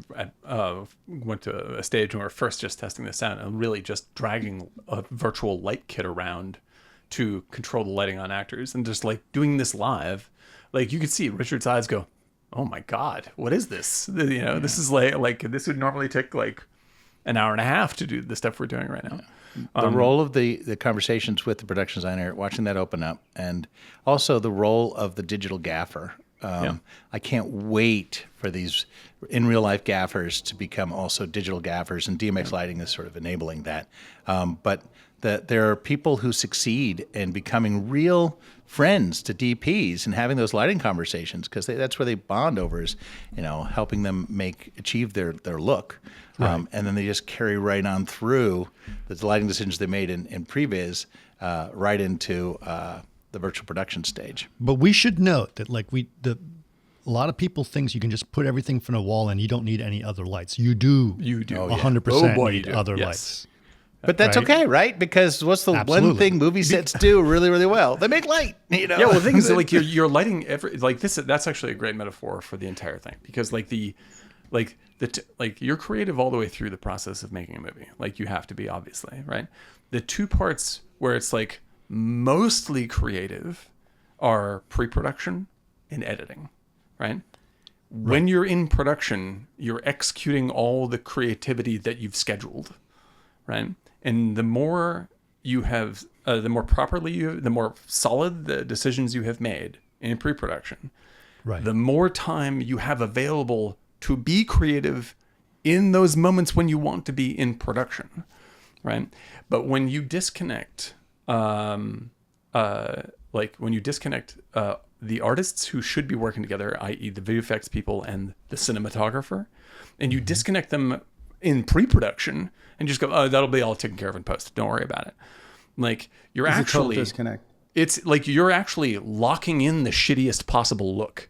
went to a stage when we were first just testing this out and really just dragging a virtual light kit around to control the lighting on actors and just like doing this live, like you could see Richard's eyes go, oh my God, what is this? This is like this would normally take like an hour and a half to do the stuff we're doing right now. The role of the conversations with the production designer, watching that open up, and also the role of the digital gaffer. I can't wait for these in real life gaffers to become also digital gaffers, and DMX lighting is sort of enabling that. But there are people who succeed in becoming real friends to DPs and having those lighting conversations because that's where they bond over is, helping them achieve their look. Right. And then they just carry right on through the lighting decisions they made in previs right into the virtual production stage. But we should note that a lot of people think you can just put everything from a wall and you don't need any other lights. You do. 100% need other lights. But that's okay, right? Because what's the one thing movie sets do really, really well? They make light. Yeah, well, the thing is, like you're lighting that's actually a great metaphor for the entire thing because you're creative all the way through the process of making a movie. Like you have to be, obviously, right? The two parts where it's like mostly creative are pre-production and editing, right? When you're in production, you're executing all the creativity that you've scheduled, right? And the more you have, the more solid the decisions you have made in pre-production, the more time you have available to be creative in those moments when you want to be in production, right? But when you disconnect, the artists who should be working together, i.e. the VFX people and the cinematographer, and you disconnect them in pre-production and just go, oh, that'll be all taken care of in post. Don't worry about it. Like you're actually disconnect. It's like you're actually locking in the shittiest possible look.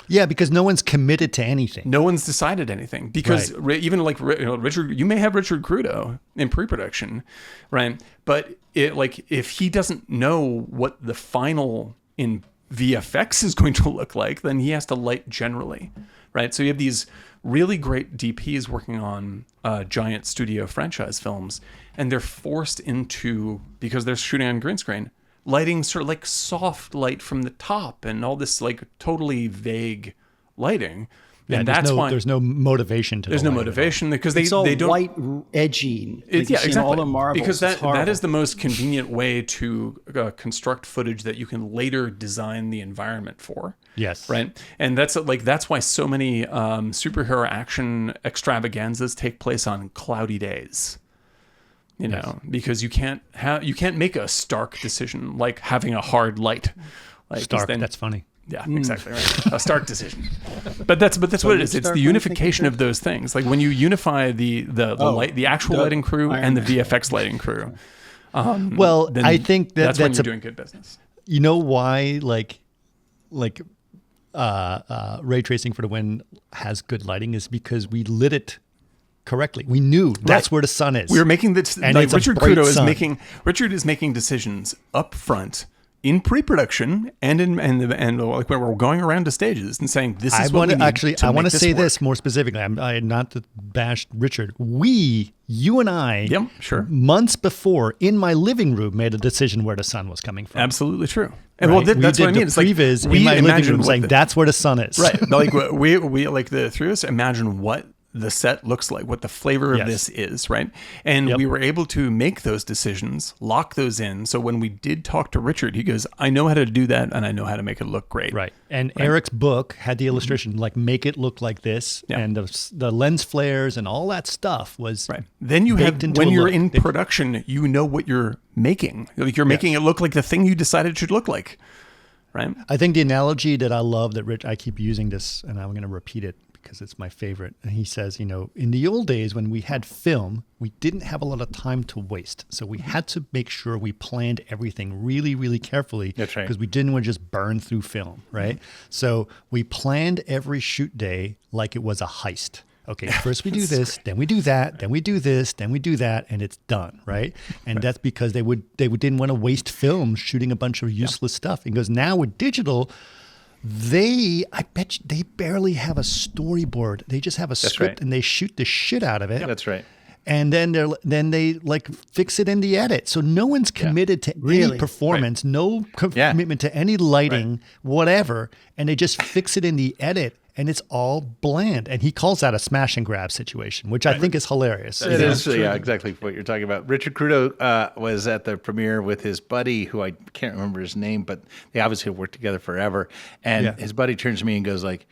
Yeah, because no one's committed to anything. No one's decided anything because even like Richard, you may have Richard Crudo in pre-production, right? But if he doesn't know what the final in VFX is going to look like, then he has to light generally, right? So you have these really great DPs working on giant studio franchise films, and they're forced into, because they're shooting on green screen, lighting sort of like soft light from the top and all this like totally vague lighting. Yeah, and that's why there's no motivation to. There's no motivation because they don't white edgy. Exactly. All the marbles. Because that is the most convenient way to construct footage that you can later design the environment for. Yes. Right. And that's why so many superhero action extravaganzas take place on cloudy days. Because you can't make a stark decision like having a hard light. Like stark. That's funny. Yeah, exactly right. A stark decision. But that's what it is. It's the unification of those things. Like when you unify the light, the actual lighting crew and the VFX lighting crew. I think that's when you're doing good business. You know why? Ray Tracing for the Win has good lighting is because we lit it correctly. We knew that's where the sun is. We were making this, and like it's a Richard bright Crudo sun. Richard is making decisions up front in pre-production and like when we're going around to stages and saying this is what we need to I want make to say work. this more specifically. I not to bash Richard. You and I, Yep, sure. months before in my living room made a decision where the sun was coming from. Absolutely true. And Right? well, that's we what I did mean. the It's like previs we in my living imagine room what saying the- that's where the sun is. right. Like we like the three of us imagine what the set looks like, what the flavor of Yes. this is, right? And Yep. we were able to make those decisions, lock those in. So when we did talk to Richard, he goes, I know how to do that and I know how to make it look great. Right. And Erick's book had the illustration, like make it look like this. Yeah. And the lens flares and all that stuff was Right. Then you have, baked into when a you're look. in production, you know what you're making. Like you're making it look like the thing you decided it should look like. Right. I think the analogy that I love that I keep using this, and I'm going to repeat it because it's my favorite. And he says, in the old days when we had film, we didn't have a lot of time to waste. So we had to make sure we planned everything really, really carefully. That's right. Because we didn't want to just burn through film, right? So we planned every shoot day like it was a heist. Okay, first we do this, then we do that, then we do this, then we do that, and it's done, right? And that's because they didn't want to waste film shooting a bunch of useless stuff. And goes, now with digital, I bet you they barely have a storyboard. They just have a script right. and they shoot the shit out of it. That's right. And then they like fix it in the edit. So no one's committed to any Really? performance, no Yeah. commitment to any lighting, whatever. And they just fix it in the edit. And it's all bland. And he calls that a smash and grab situation, which I think is hilarious. It is, yeah, exactly what you're talking about. Richard Crudo was at the premiere with his buddy, who I can't remember his name, but they obviously have worked together forever. And his buddy turns to me and goes like,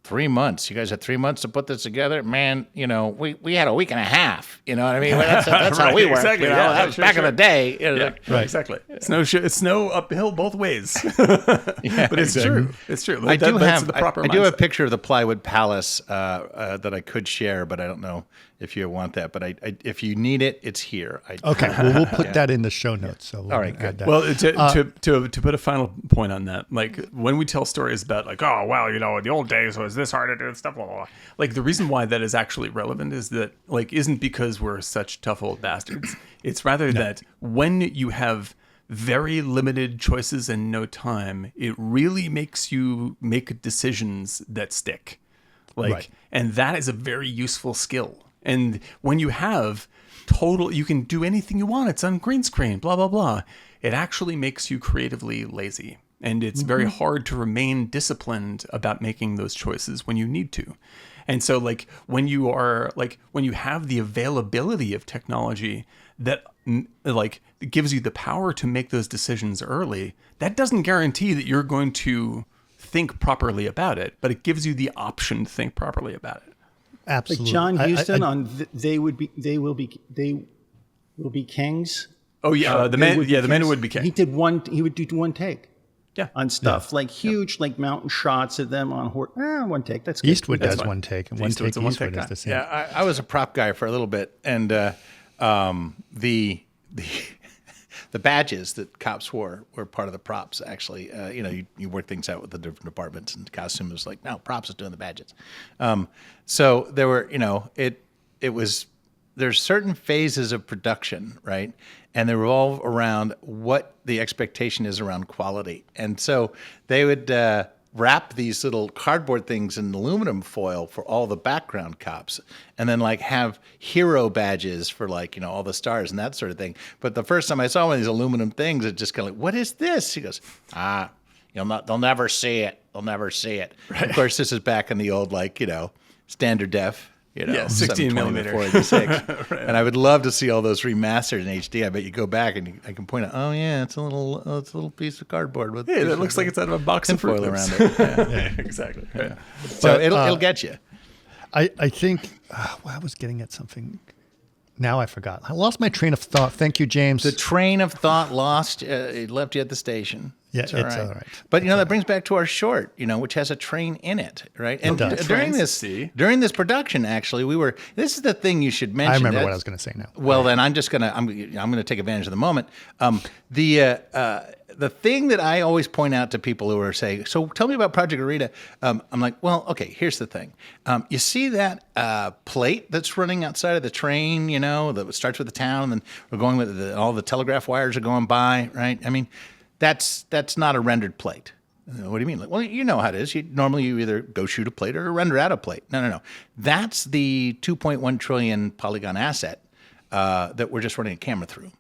3 months. You guys had 3 months to put this together, man. We had a week and a half. You know what I mean? That's how we worked. exactly. That Yeah, was sure, back sure. in the day. Right. Exactly. It's snow uphill both ways. But it's true. It's true. I do That's have the proper I do have a mindset. picture of the plywood palace that I could share, but I don't know if you want that. But if you need it, it's here. Okay, well, we'll put that in the show notes. So All right, add good. that. Well, to put a final point on that, like when we tell stories about like, oh, well, in the old days it was this hard to do and stuff, blah, blah, blah. Like the reason why that is actually relevant is that like isn't because we're such tough old bastards. It's rather that when you have very limited choices and no time, it really makes you make decisions that stick. Right. And that is a very useful skill. And when you have you can do anything you want. It's on green screen, blah, blah, blah. It actually makes you creatively lazy. And it's very hard to remain disciplined about making those choices when you need to. And so like when you have the availability of technology that like gives you the power to make those decisions early, that doesn't guarantee that you're going to think properly about it, but it gives you the option to think properly about it. Absolutely. Like John Huston I- they will be kings. Oh yeah, the man who would be king. He would do one take. Yeah. On stuff like huge, like mountain shots of them on horse. One take. That's good. Eastwood That's does fine. one take, and one take Eastwood's a Eastwood one-take is guy. the same. Yeah, I was a prop guy for a little bit, and the badges that cops wore were part of the props. Actually, you work things out with the different departments, and costume was like, no, props is doing the badges. So there were, it was. There's certain phases of production, right? And they revolve around what the expectation is around quality. And so they would wrap these little cardboard things in aluminum foil for all the background cops, and then like have hero badges for like, all the stars and that sort of thing. But the first time I saw one of these aluminum things, it just kind of like, what is this? He goes, they'll never see it. They'll never see it. Right. Of course, this is back in the old, standard def. 16 millimeter. 486. Right. And I would love to see all those remastered in HD. I bet you go back and I can point out, oh yeah, it's a little piece of cardboard with it looks like it's out of a box of Fruit foil Loops. around it. Yeah. Exactly. Yeah. So it'll get you. I think I was getting at something. Now I forgot. I lost my train of thought. Thank you, James. The train of thought lost. It left you at the station. Yeah, It's it's all right. But that brings back to our short, which has a train in it, right? And does. during this production, actually, this is the thing you should mention. I remember what I was going to say now. Well, then I'm gonna take advantage of the moment. The thing that I always point out to people who are saying, so tell me about Project Arena. I'm like, well, okay, here's the thing. You see that plate that's running outside of the train, that starts with the town, and then we're going with all the telegraph wires are going by, right? I mean, that's not a rendered plate. What do you mean? Like, well, you know how it is. Normally you either go shoot a plate or render out a plate. No. That's the 2.1 trillion polygon asset that we're just running a camera through.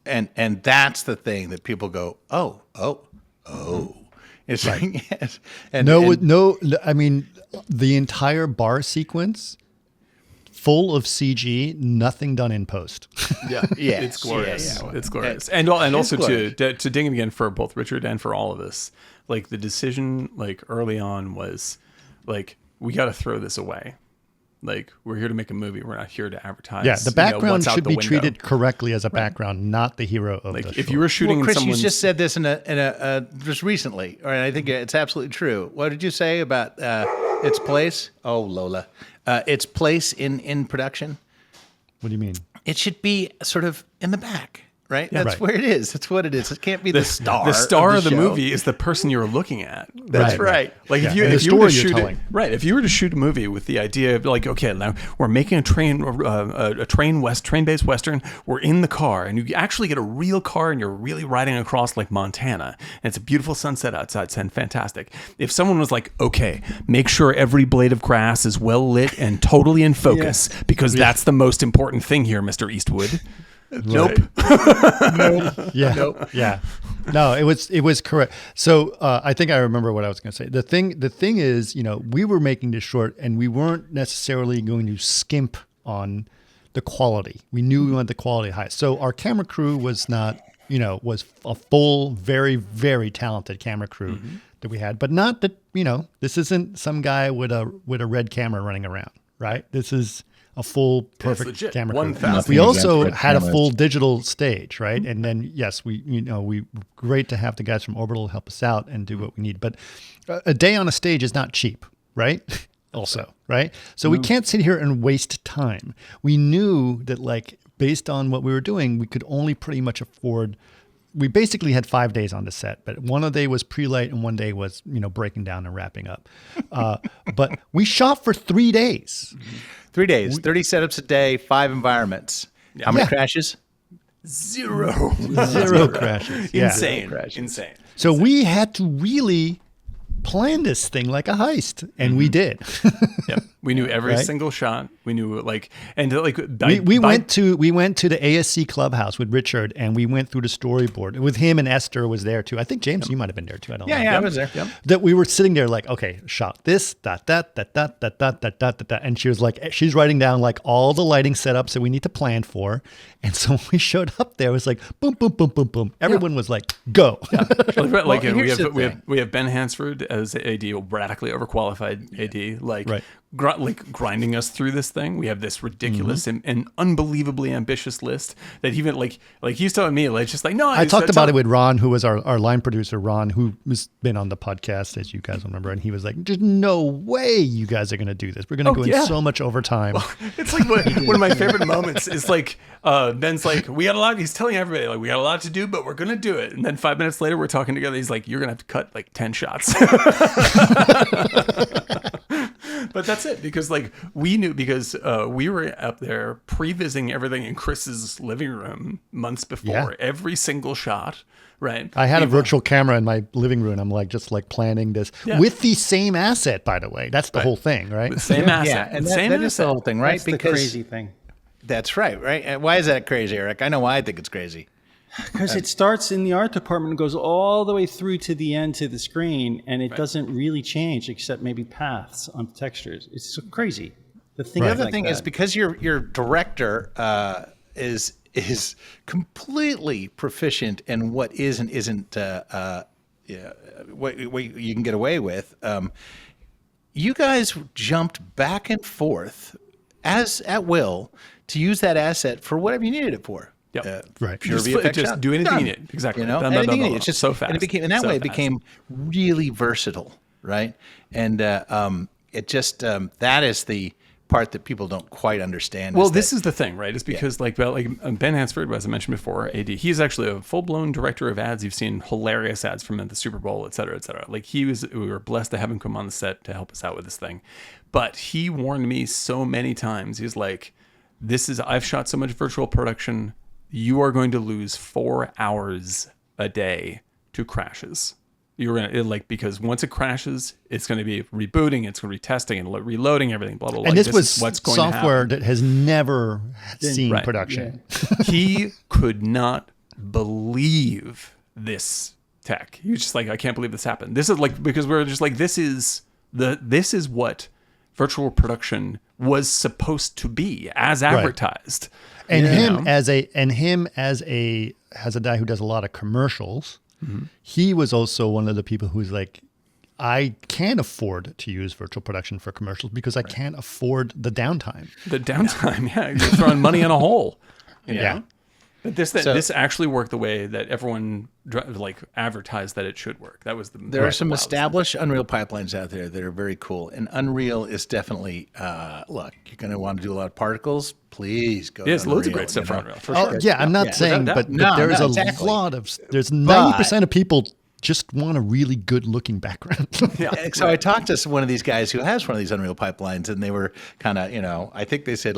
And that's the thing that people go, oh. It's right. like, yes. And, No, I mean, the entire bar sequence, full of CG, nothing done in post. Yeah, Yes, it's glorious. yeah. It's glorious. And also glorious. to ding it again for both Richard and for all of us, like the decision like early on was like, we got to throw this away. Like, we're here to make a movie. We're not here to advertise. Yeah, the background what's out should the be window. treated correctly as a background, not the hero of Like, the if short. you were shooting Well, Chris, in you someone's... just said this in a just recently, or I think it's absolutely true. What did you say about its place? Oh, Lola, its place in production. What do you mean? It should be sort of in the back, right? Yeah, That's right. where it is. That's what it is. It can't be the star. The star of the show. movie is the person you're looking at. That's right. Like Yeah, if you and the if you were to story you're shoot telling. if you were to shoot a movie with the idea of like, okay, now we're making a train-based western, we're in the car, and you actually get a real car, and you're really riding across like Montana, and it's a beautiful sunset outside, it's fantastic. If someone was like, okay, make sure every blade of grass is well lit and totally in focus, because that's the most important thing here, Mr. Eastwood. Nope. Yeah. Nope. Yeah. No, it was correct. So I think I remember what I was going to say. The thing is, we were making this short, and we weren't necessarily going to skimp on the quality. We knew we wanted the quality high. So our camera crew was not, was a full, very, very talented camera crew that we had, but not that, this isn't some guy with a red camera running around, right? This is a full perfect legit. camera 1,000. crew. We also Red had a cameras. full digital stage, right? And then yes, we great to have the guys from Orbital help us out and do what we need. But a day on a stage is not cheap, right? Also, right? So we can't sit here and waste time. We knew that based on what we were doing, we could only pretty much afford. We basically had 5 days on the set, but one day was pre-light and one day was, breaking down and wrapping up. But we shot for 3 days. 3 days, 30 setups a day, 5 environments. How many Yeah. crashes? Zero. Zero crashes. Yeah. Insane. So we had to really plan this thing like a heist, and we did. Yep. We knew every Right? single shot. We knew we went to the ASC clubhouse with Richard, and we went through the storyboard with him, and Esther was there too. I think James, you might have been there too. I don't know. Yeah, I was there. Yep. That we were sitting there like, okay, shot this, that, and she was like, she's writing down like all the lighting setups that we need to plan for. And so when we showed up there, it was like boom, boom, boom, boom, boom. Everyone was like, go. Like Well, we here's the have thing. we have Ben Hansford as AD, a radically overqualified AD, like Right. grinding us through this thing. We have this ridiculous Mm-hmm. and unbelievably ambitious list that even like he's telling me like just like no. I talked about it with Ron, who was our line producer, Ron, who has been on the podcast, as you guys remember. And he was like, there's no way you guys are going to do this. We're going to go in so much overtime. It's like one of my favorite moments is like Ben's like, we got a lot. He's telling everybody like we got a lot to do, but we're gonna do it. And then 5 minutes later, we're talking together. He's like, you're gonna have to cut like 10 shots. But that's it, because like we knew, because we were up there pre-visiting everything in Chris's living room months before, Yeah. every single shot. Right. I had a virtual camera in my living room. I'm like, just like planning this with the same asset, by the way. That's the whole thing, right? Same asset. Yeah, and same that is the asset. whole thing, right? That's the crazy thing. That's right. And why is that crazy, Eric? I know why I think it's crazy. Because it starts in the art department and goes all the way through to the end to the screen, and it doesn't really change except maybe paths on textures. It's so crazy. The thing, The other thing is because your director is completely proficient in what is and isn't what you can get away with. You guys jumped back and forth as at will to use that asset for whatever you needed it for. Yep. Right. Pure Just VFX just shot. do anything Done. you need. Exactly. You know, Done, done, anything done, you done. need. It's just so fast. And it became, in that So way, it fast. became really versatile, right? And it just that is the part that people don't quite understand. Well, this is the thing, right? It's because Ben Hansford, as I mentioned before, AD, he's actually a full-blown director of ads. You've seen hilarious ads from him at the Super Bowl, et cetera, et cetera. Like we were blessed to have him come on the set to help us out with this thing. But he warned me so many times. He's like, I've shot so much virtual production. You are going to lose 4 hours a day to crashes. You're gonna because once it crashes, it's going to be rebooting, it's going to be retesting and reloading everything. Blah blah blah. And this was is what's going software to happen. that has never seen Right. production. He could not believe this tech. He was just like, I can't believe this happened. This is because we're just like, this is what virtual production was supposed to be as advertised. And You him know? as a guy who does a lot of commercials, he was also one of the people who's like, I can't afford to use virtual production for commercials because I can't afford the downtime. The downtime, yeah, you're throwing money in a hole. You know? Yeah. But this actually worked the way that everyone advertised that it should work. That was There are some established Unreal pipelines out there that are very cool, and Unreal is definitely look. You're going to want to do a lot of particles. Please go. There's to loads of Unreal, great stuff for you know? Unreal. For Oh, sure. yeah, I'm not saying, Without but doubt. there's exactly. there's 90% of people just want a really good looking background. And so I talked to one of these guys who has one of these Unreal pipelines, and they were kind of, I think they said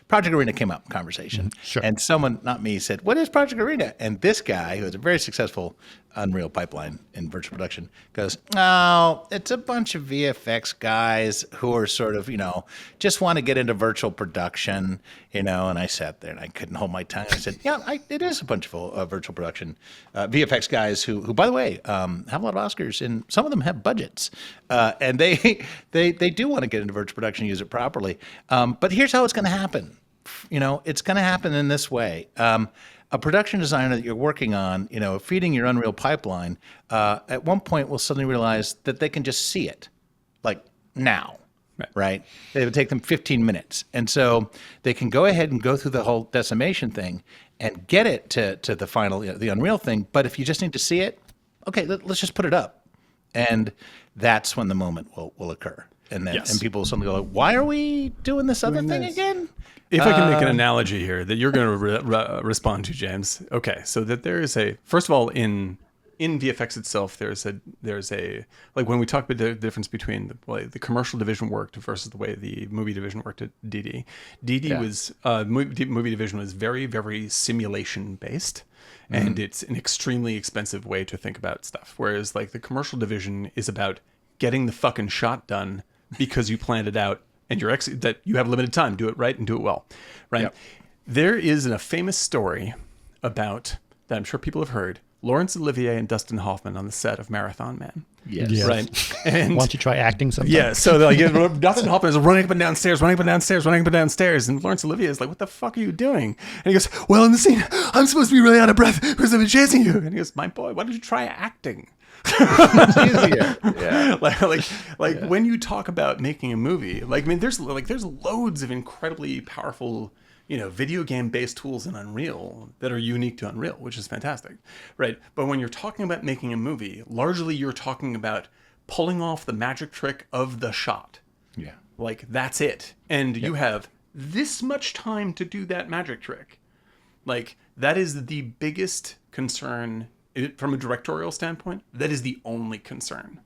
Project Arena came up in conversation. Sure. And someone, not me, said, what is Project Arena? And this guy, who has a very successful Unreal pipeline in virtual production, goes, oh, it's a bunch of VFX guys who are sort of, just want to get into virtual production, and I sat there and I couldn't hold my tongue. I said, yeah, it is a bunch of virtual production VFX guys who, by the way, have a lot of Oscars, and some of them have budgets, and they do want to get into virtual production and use it properly. But here's how it's going to happen. It's going to happen in this way. A production designer that you're working on, feeding your Unreal pipeline, at one point will suddenly realize that they can just see it, like now, right? It would take them 15 minutes. And so they can go ahead and go through the whole decimation thing and get it to the final, the Unreal thing. But if you just need to see it, okay, let's just put it up. And that's when the moment will occur. And then and people will suddenly go, why are we doing this other thing again? If I can make an analogy here that you're going to respond to, James. Okay, so that there is first of all, in VFX itself, there's a when we talk about the difference between the commercial division worked versus the way the movie division worked at DD. DD was movie division was very, very simulation based. And it's an extremely expensive way to think about stuff. Whereas the commercial division is about getting the fucking shot done because you planned it out and that you have limited time. Do it right and do it well, right? Yep. There is a famous story about that I'm sure people have heard. Laurence Olivier and Dustin Hoffman on the set of Marathon Man. Yes. Right. And why don't you try acting sometime? Yeah. So Dustin Hoffman is running up and down stairs, and Laurence Olivier is like, "What the fuck are you doing?" And he goes, "Well, in the scene, I'm supposed to be really out of breath because I've been chasing you." And he goes, "My boy, why don't you try acting?" It's easier. Yeah. When you talk about making a movie, there's loads of incredibly powerful video game based tools in Unreal that are unique to Unreal, which is fantastic, right? But when you're talking about making a movie, largely you're talking about pulling off the magic trick of the shot. Yeah. That's it. And you have this much time to do that magic trick. That is the biggest concern from a directorial standpoint. That is the only concern.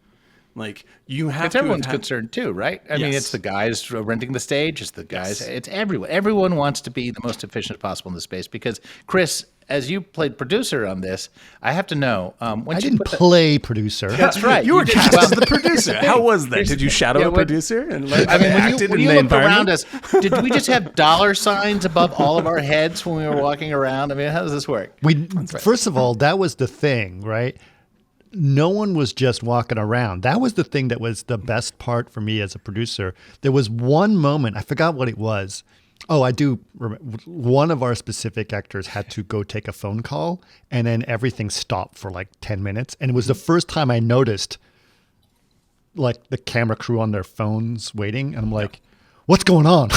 You have it's everyone's concerned too, right? I mean, it's the guys renting the stage. It's the guys. Yes. It's everyone. Everyone wants to be the most efficient as possible in the space. Because Chris, as you played producer on this, I have to know. I didn't play producer. That's right. You were cast as the producer. How was that? Did you shadow a producer and when you looked around us, did we just have dollar signs above all of our heads when we were walking around? I mean, how does this work? First of all, that was the thing, right? No one was just walking around. That was the thing that was the best part for me as a producer. There was one moment, I forgot what it was. Oh, I do remember. One of our specific actors had to go take a phone call, and then everything stopped for 10 minutes. And it was the first time I noticed the camera crew on their phones waiting. And I'm like, what's going on?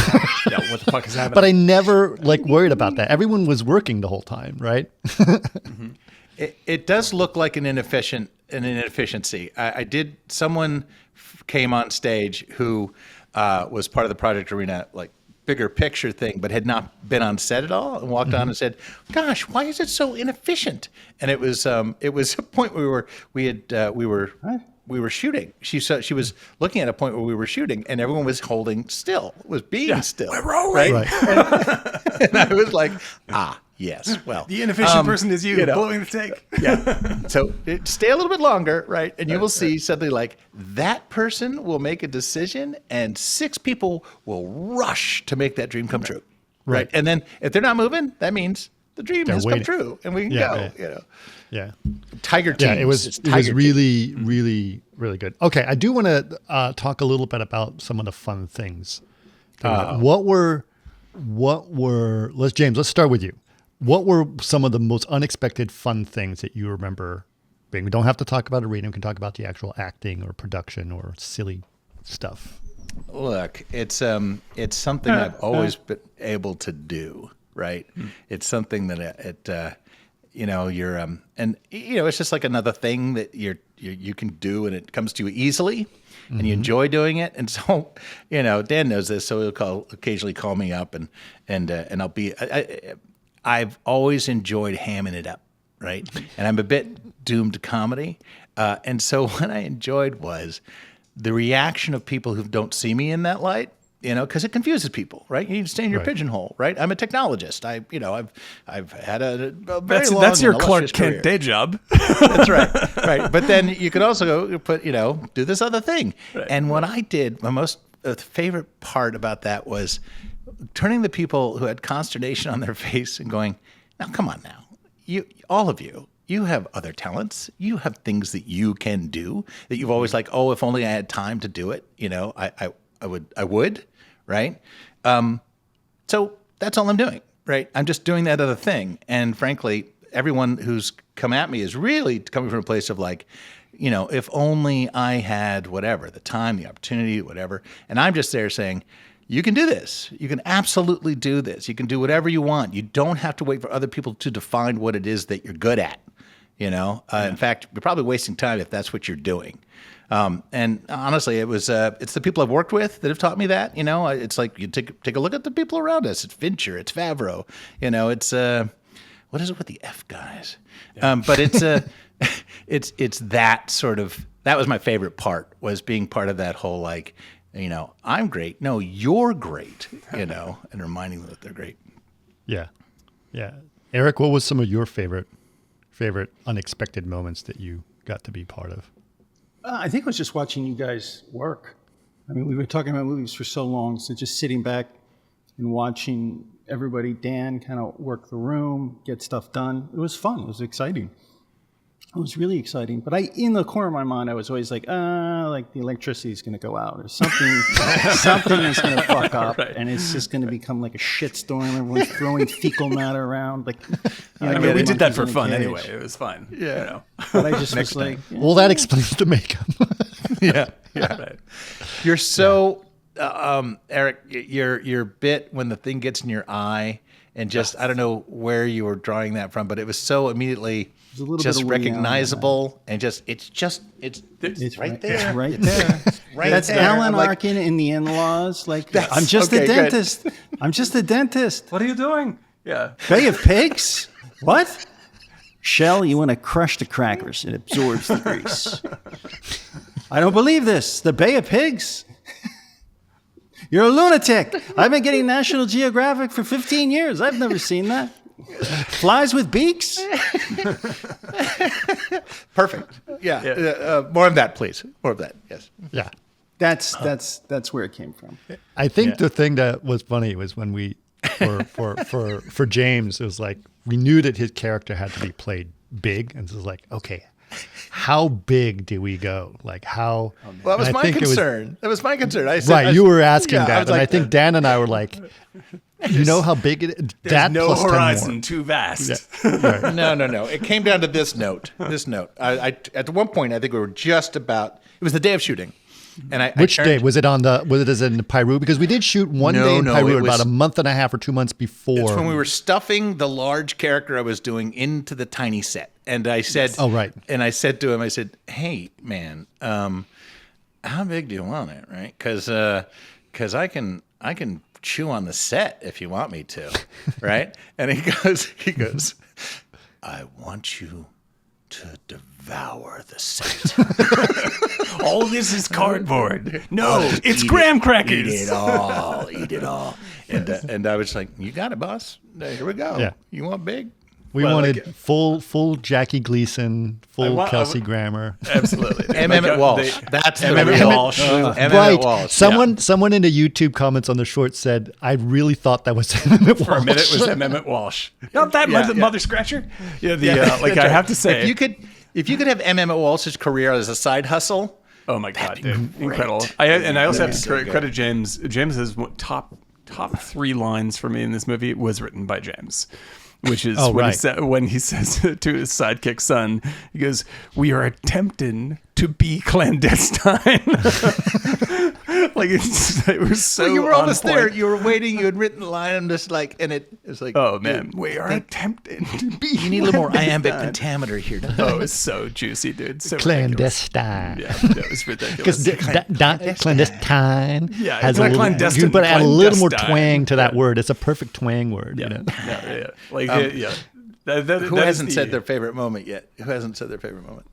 Yeah, what the fuck is happening? But I never like worried about that. Everyone was working the whole time, right? It does look like an inefficiency. Someone came on stage who was part of the Project Arena, like bigger picture thing, but had not been on set at all, and walked on and said, "Gosh, why is it so inefficient?" And it was a point where we were shooting. She was looking at a point where we were shooting, and everyone was holding still, was being still. We're rolling. Right. And I was like, yes. Well, The inefficient person is you, blowing the take. Yeah. So stay a little bit longer, right? And you will see something like that person will make a decision, and 6 people will rush to make that dream come true, right? And then if they're not moving, that means the dream has waiting. come true, and we can go. You know, Yeah. Tiger teams. Yeah, it was really, really, really good. Okay, I do want to talk a little bit about some of the fun things. What were? James, let's start with you. What were some of the most unexpected fun things that you remember being? We don't have to talk about arena. We can talk about the actual acting or production or silly stuff. Look, it's something I've always been able to do, right? It's something that you're and it's just like another thing that you can do, and it comes to you easily, and you enjoy doing it. And so, Dan knows this, so he'll occasionally call me up, and I'll be. I've always enjoyed hamming it up, right? And I'm a bit doomed to comedy, and so what I enjoyed was the reaction of people who don't see me in that light. Because it confuses people, right? You need to stay in your pigeonhole, right? I'm a technologist. I've had a very long that's your and Clark illustrious Kent career. day job. That's right. But then you could also do this other thing. Right. And what I did, my most favorite part about that was turning the people who had consternation on their face and going, "Now, come on, now, all of you." You have other talents. You have things that you can do that you've always like. Oh, if only I had time to do it. I would. Right. So that's all I'm doing. Right. I'm just doing that other thing. And frankly, everyone who's come at me is really coming from a place of like, if only I had whatever, the time, the opportunity, whatever. And I'm just there saying, you can do this. You can absolutely do this. You can do whatever you want. You don't have to wait for other people to define what it is that you're good at. In fact, you're probably wasting time if that's what you're doing. And honestly, it's the people I've worked with that have taught me that. It's like you take a look at the people around us. It's Fincher, it's Favreau. It's what is it with the F guys? Yeah. But it's that sort of. That was my favorite part, was being part of that whole like, I'm great. No, you're great. And reminding them that they're great. Yeah. Eric, what was some of your favorite unexpected moments that you got to be part of? I think it was just watching you guys work. I mean, we've been talking about movies for so long, so just sitting back and watching everybody, Dan, kind of work the room, get stuff done. It was fun. It was exciting. It was really exciting. But in the corner of my mind, I was always like the electricity is going to go out or something. Something is going to fuck up, and it's just going to become like a shitstorm. Everyone's throwing fecal matter around. Like, we did that for fun anyway. It was fun. Yeah. But I just was like, well, that explains the makeup. Yeah. Right. You're so, Eric, your bit when the thing gets in your eye, and just I don't know where you were drawing that from, but it was so immediately just recognizable, and it's right there. It's right there. Right That's there. Alan Arkin in The In-Laws. Like, I'm just a dentist. I'm just a dentist. What are you doing? Yeah. Bay of Pigs? What? Shell, you want to crush the crackers. It absorbs the grease. I don't believe this. The Bay of Pigs? You're a lunatic. I've been getting National Geographic for 15 years. I've never seen that. Flies with beaks? Perfect. Yeah. More of that, please. More of that. Yes. Yeah. That's where it came from. I think the thing that was funny was when we, for James, it was like, we knew that his character had to be played big. And so it was like, okay, how big do we go? Like how? Well, that was my concern. That was my concern. I said, right. You were asking that. And like, I think Dan and I were like, you know how big it is? There's no horizon too vast. Yeah. Right. No. It came down to this note. I at one point, I think we were just about, it was the day of shooting. And Which day was it was it in Peru? Because we did shoot one day in Peru about a month and a half or 2 months before. It's when we were stuffing the large character I was doing into the tiny set. And I said, "Oh, right." And I said to him, I said, "Hey, man, how big do you want it, right? Because I can chew on the set if you want me to, right?" And he goes, "I want you to devour the set." All this is cardboard. No, it's graham crackers. Eat it all. And I was like, "You got it, boss. Here we go. Yeah. You want big?" We wanted full Jackie Gleason, full Kelsey Grammer. Absolutely. Emmett Walsh. That's the Emmett real Walsh. Right. Walsh. Someone in the YouTube comments on the short said, "I really thought that was Emmett Walsh." For a minute, it was Emmett Walsh. Not that mother scratcher. Yeah, like I have to say, if you could have Emmett Walsh's career as a side hustle. oh my god, dude, incredible! I also have to credit James. James has top 3 lines for me in this movie was written by James. Which is when he says to his sidekick son, he goes, "We are attempting to be clandestine." Like it was so. Well, you were almost point. there. You were waiting. You had written the line. I'm just like, and it was like, oh man, we are attempting to be. You need a little more iambic pentameter here. Oh, it's so juicy, dude. So clandestine. Ridiculous. Yeah, that was ridiculous. Because clandestine has not a little, clandestine, you put add a little more clandestine. twang to that word. It's a perfect twang word. Yeah, You know? yeah. Like Who hasn't said their favorite moment yet? Who hasn't said their favorite moment?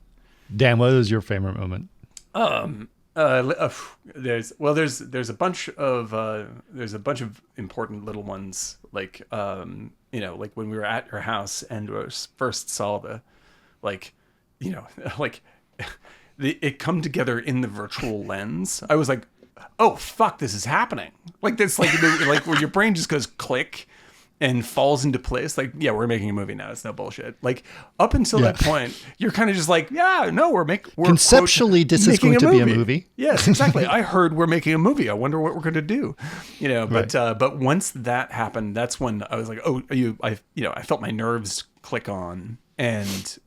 Dan, what was your favorite moment? There's a bunch of important little ones, like like when we were at your house and we first saw it come together in the virtual lens. I was like, oh fuck, this is happening. Like this, like where your brain just goes click and falls into place. Like, yeah, we're making a movie now. It's no bullshit. Like up until that point, you're kind of just like, yeah, no, we're conceptually, this is going to be a movie. Yes, exactly. I heard we're making a movie. I wonder what we're going to do. But once that happened, that's when I was like, oh, I felt my nerves click on. And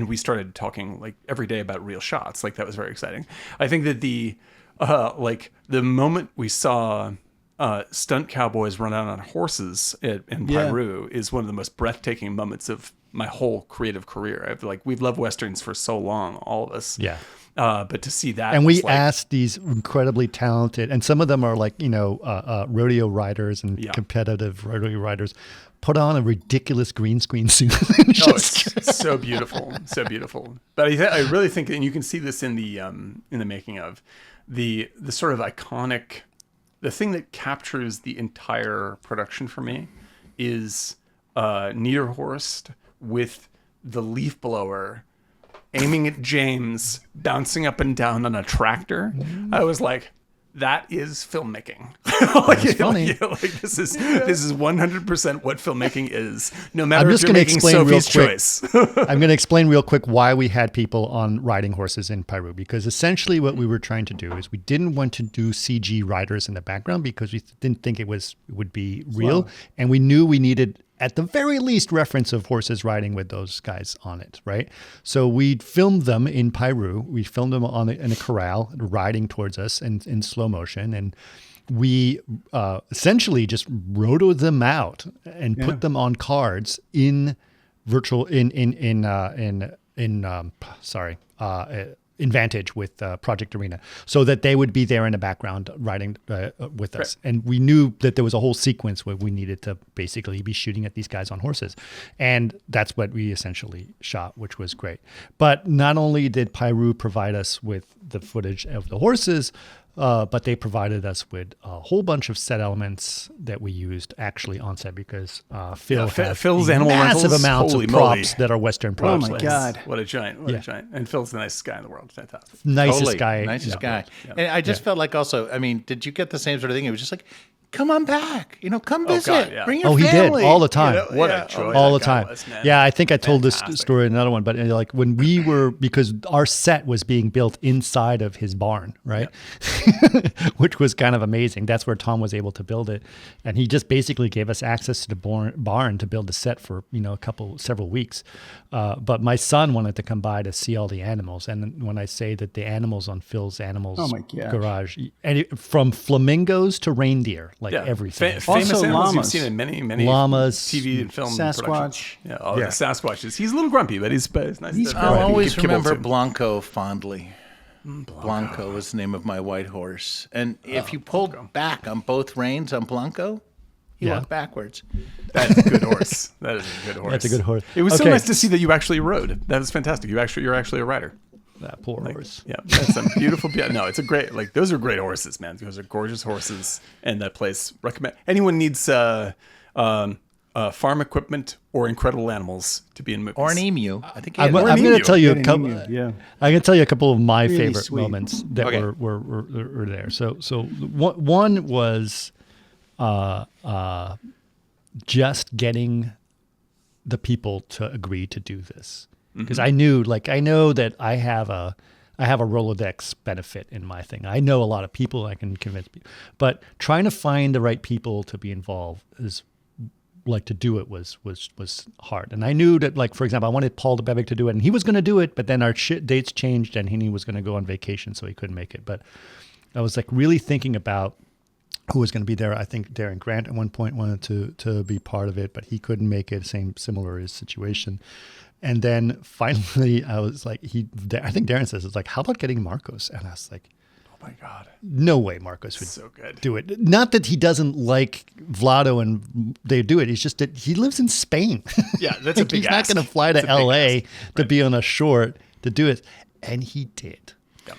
we started talking like every day about real shots. Like that was very exciting. I think that the moment we saw stunt cowboys run out on horses in Peru is one of the most breathtaking moments of my whole creative career. We've loved Westerns for so long, all of us. Yeah. But to see that, and we asked these incredibly talented, and some of them are like rodeo riders and competitive rodeo riders, put on a ridiculous green screen suit. It's so beautiful, so beautiful. But I really think, and you can see this in the making of the sort of iconic. The thing that captures the entire production for me is Niederhorst with the leaf blower aiming at James, bouncing up and down on a tractor. I was like, that is filmmaking. That's funny. This is 100% what filmmaking is. No matter if you're making Sophie's Choice. I'm going to explain real quick why we had people on riding horses in Peru, because essentially what we were trying to do is we didn't want to do CG riders in the background because we didn't think it would be real, and we knew we needed at the very least reference of horses riding with those guys on it, right? So we filmed them in Peru. We filmed them in a corral riding towards us in slow motion, and we essentially just rotoed them out and put them on cards in virtual in Vantage with Project Arena, so that they would be there in the background riding with us. And we knew that there was a whole sequence where we needed to basically be shooting at these guys on horses. And that's what we essentially shot, which was great. But not only did Peru provide us with the footage of the horses, but they provided us with a whole bunch of set elements that we used actually on set, because Phil's animal massive rentals, amounts of props that are Western props. Oh my God. What a giant. And Phil's the nicest guy in the world. Fantastic. Nicest guy. Yeah. And I just felt like also, I mean, did you get the same sort of thing? It was just like, come on back. Come visit. God, yeah. Bring your he family. did all the time. What a joy all the that guy time. was, man. Yeah, I think I told this Fantastic. story in another one, but like when we were, because our set was being built inside of his barn, right? Which was kind of amazing. That's where Tom was able to build it. And he just basically gave us access to the barn to build the set for, several weeks. But my son wanted to come by to see all the animals. And when I say that the animals on Phil's Animals Oh my gosh. Garage, from flamingos to reindeer, like everything. Famous Also animals you've llamas. seen in many Llamas, TV and film Sasquatch. productions. Yeah, the Sasquatches. He's a little grumpy, but he's nice. He's to- I'll Right. always Kibble remember to. Blanco fondly. Blanco was the name of my white horse. And if you pulled back on both reins on Blanco, he Yeah. walked backwards. That's a good horse. That is a good horse. That's a good horse. It was so Okay. nice to see that you actually rode. That was fantastic. You're actually a rider. That poor horse. Yeah, that's a beautiful. No, it's a great. Like those are great horses, man. Those are gorgeous horses, and that place recommend anyone needs farm equipment or incredible animals to be in movies. Or an emu. I think he I'm had going emu. to tell you a An couple. emu, yeah. I can tell you a couple of my Really favorite sweet. moments that Okay. were there. So one was just getting the people to agree to do this, because I know that I have a Rolodex benefit in my thing. I know a lot of people. I can convince people, but trying to find the right people to be involved is. Like to do it was hard, and I knew that, like, for example, I wanted Paul Bevic to do it, and he was going to do it, but then our dates changed, and he was going to go on vacation, so he couldn't make it. But I was like really thinking about who was going to be there. I think Darren Grant at one point wanted to be part of it, but he couldn't make it. Similar his situation. And then finally, I was like, I think Darren says, it's like, how about getting Marcos? And I was like, Oh my god, no way Marcos would so good. do it. Not that he doesn't like Vlado and they do it. It's just that he lives in Spain. Yeah, that's a Like, big he's not ask. going to fly to That's a big LA ask. to be on a short to do it. And he did. Yeah.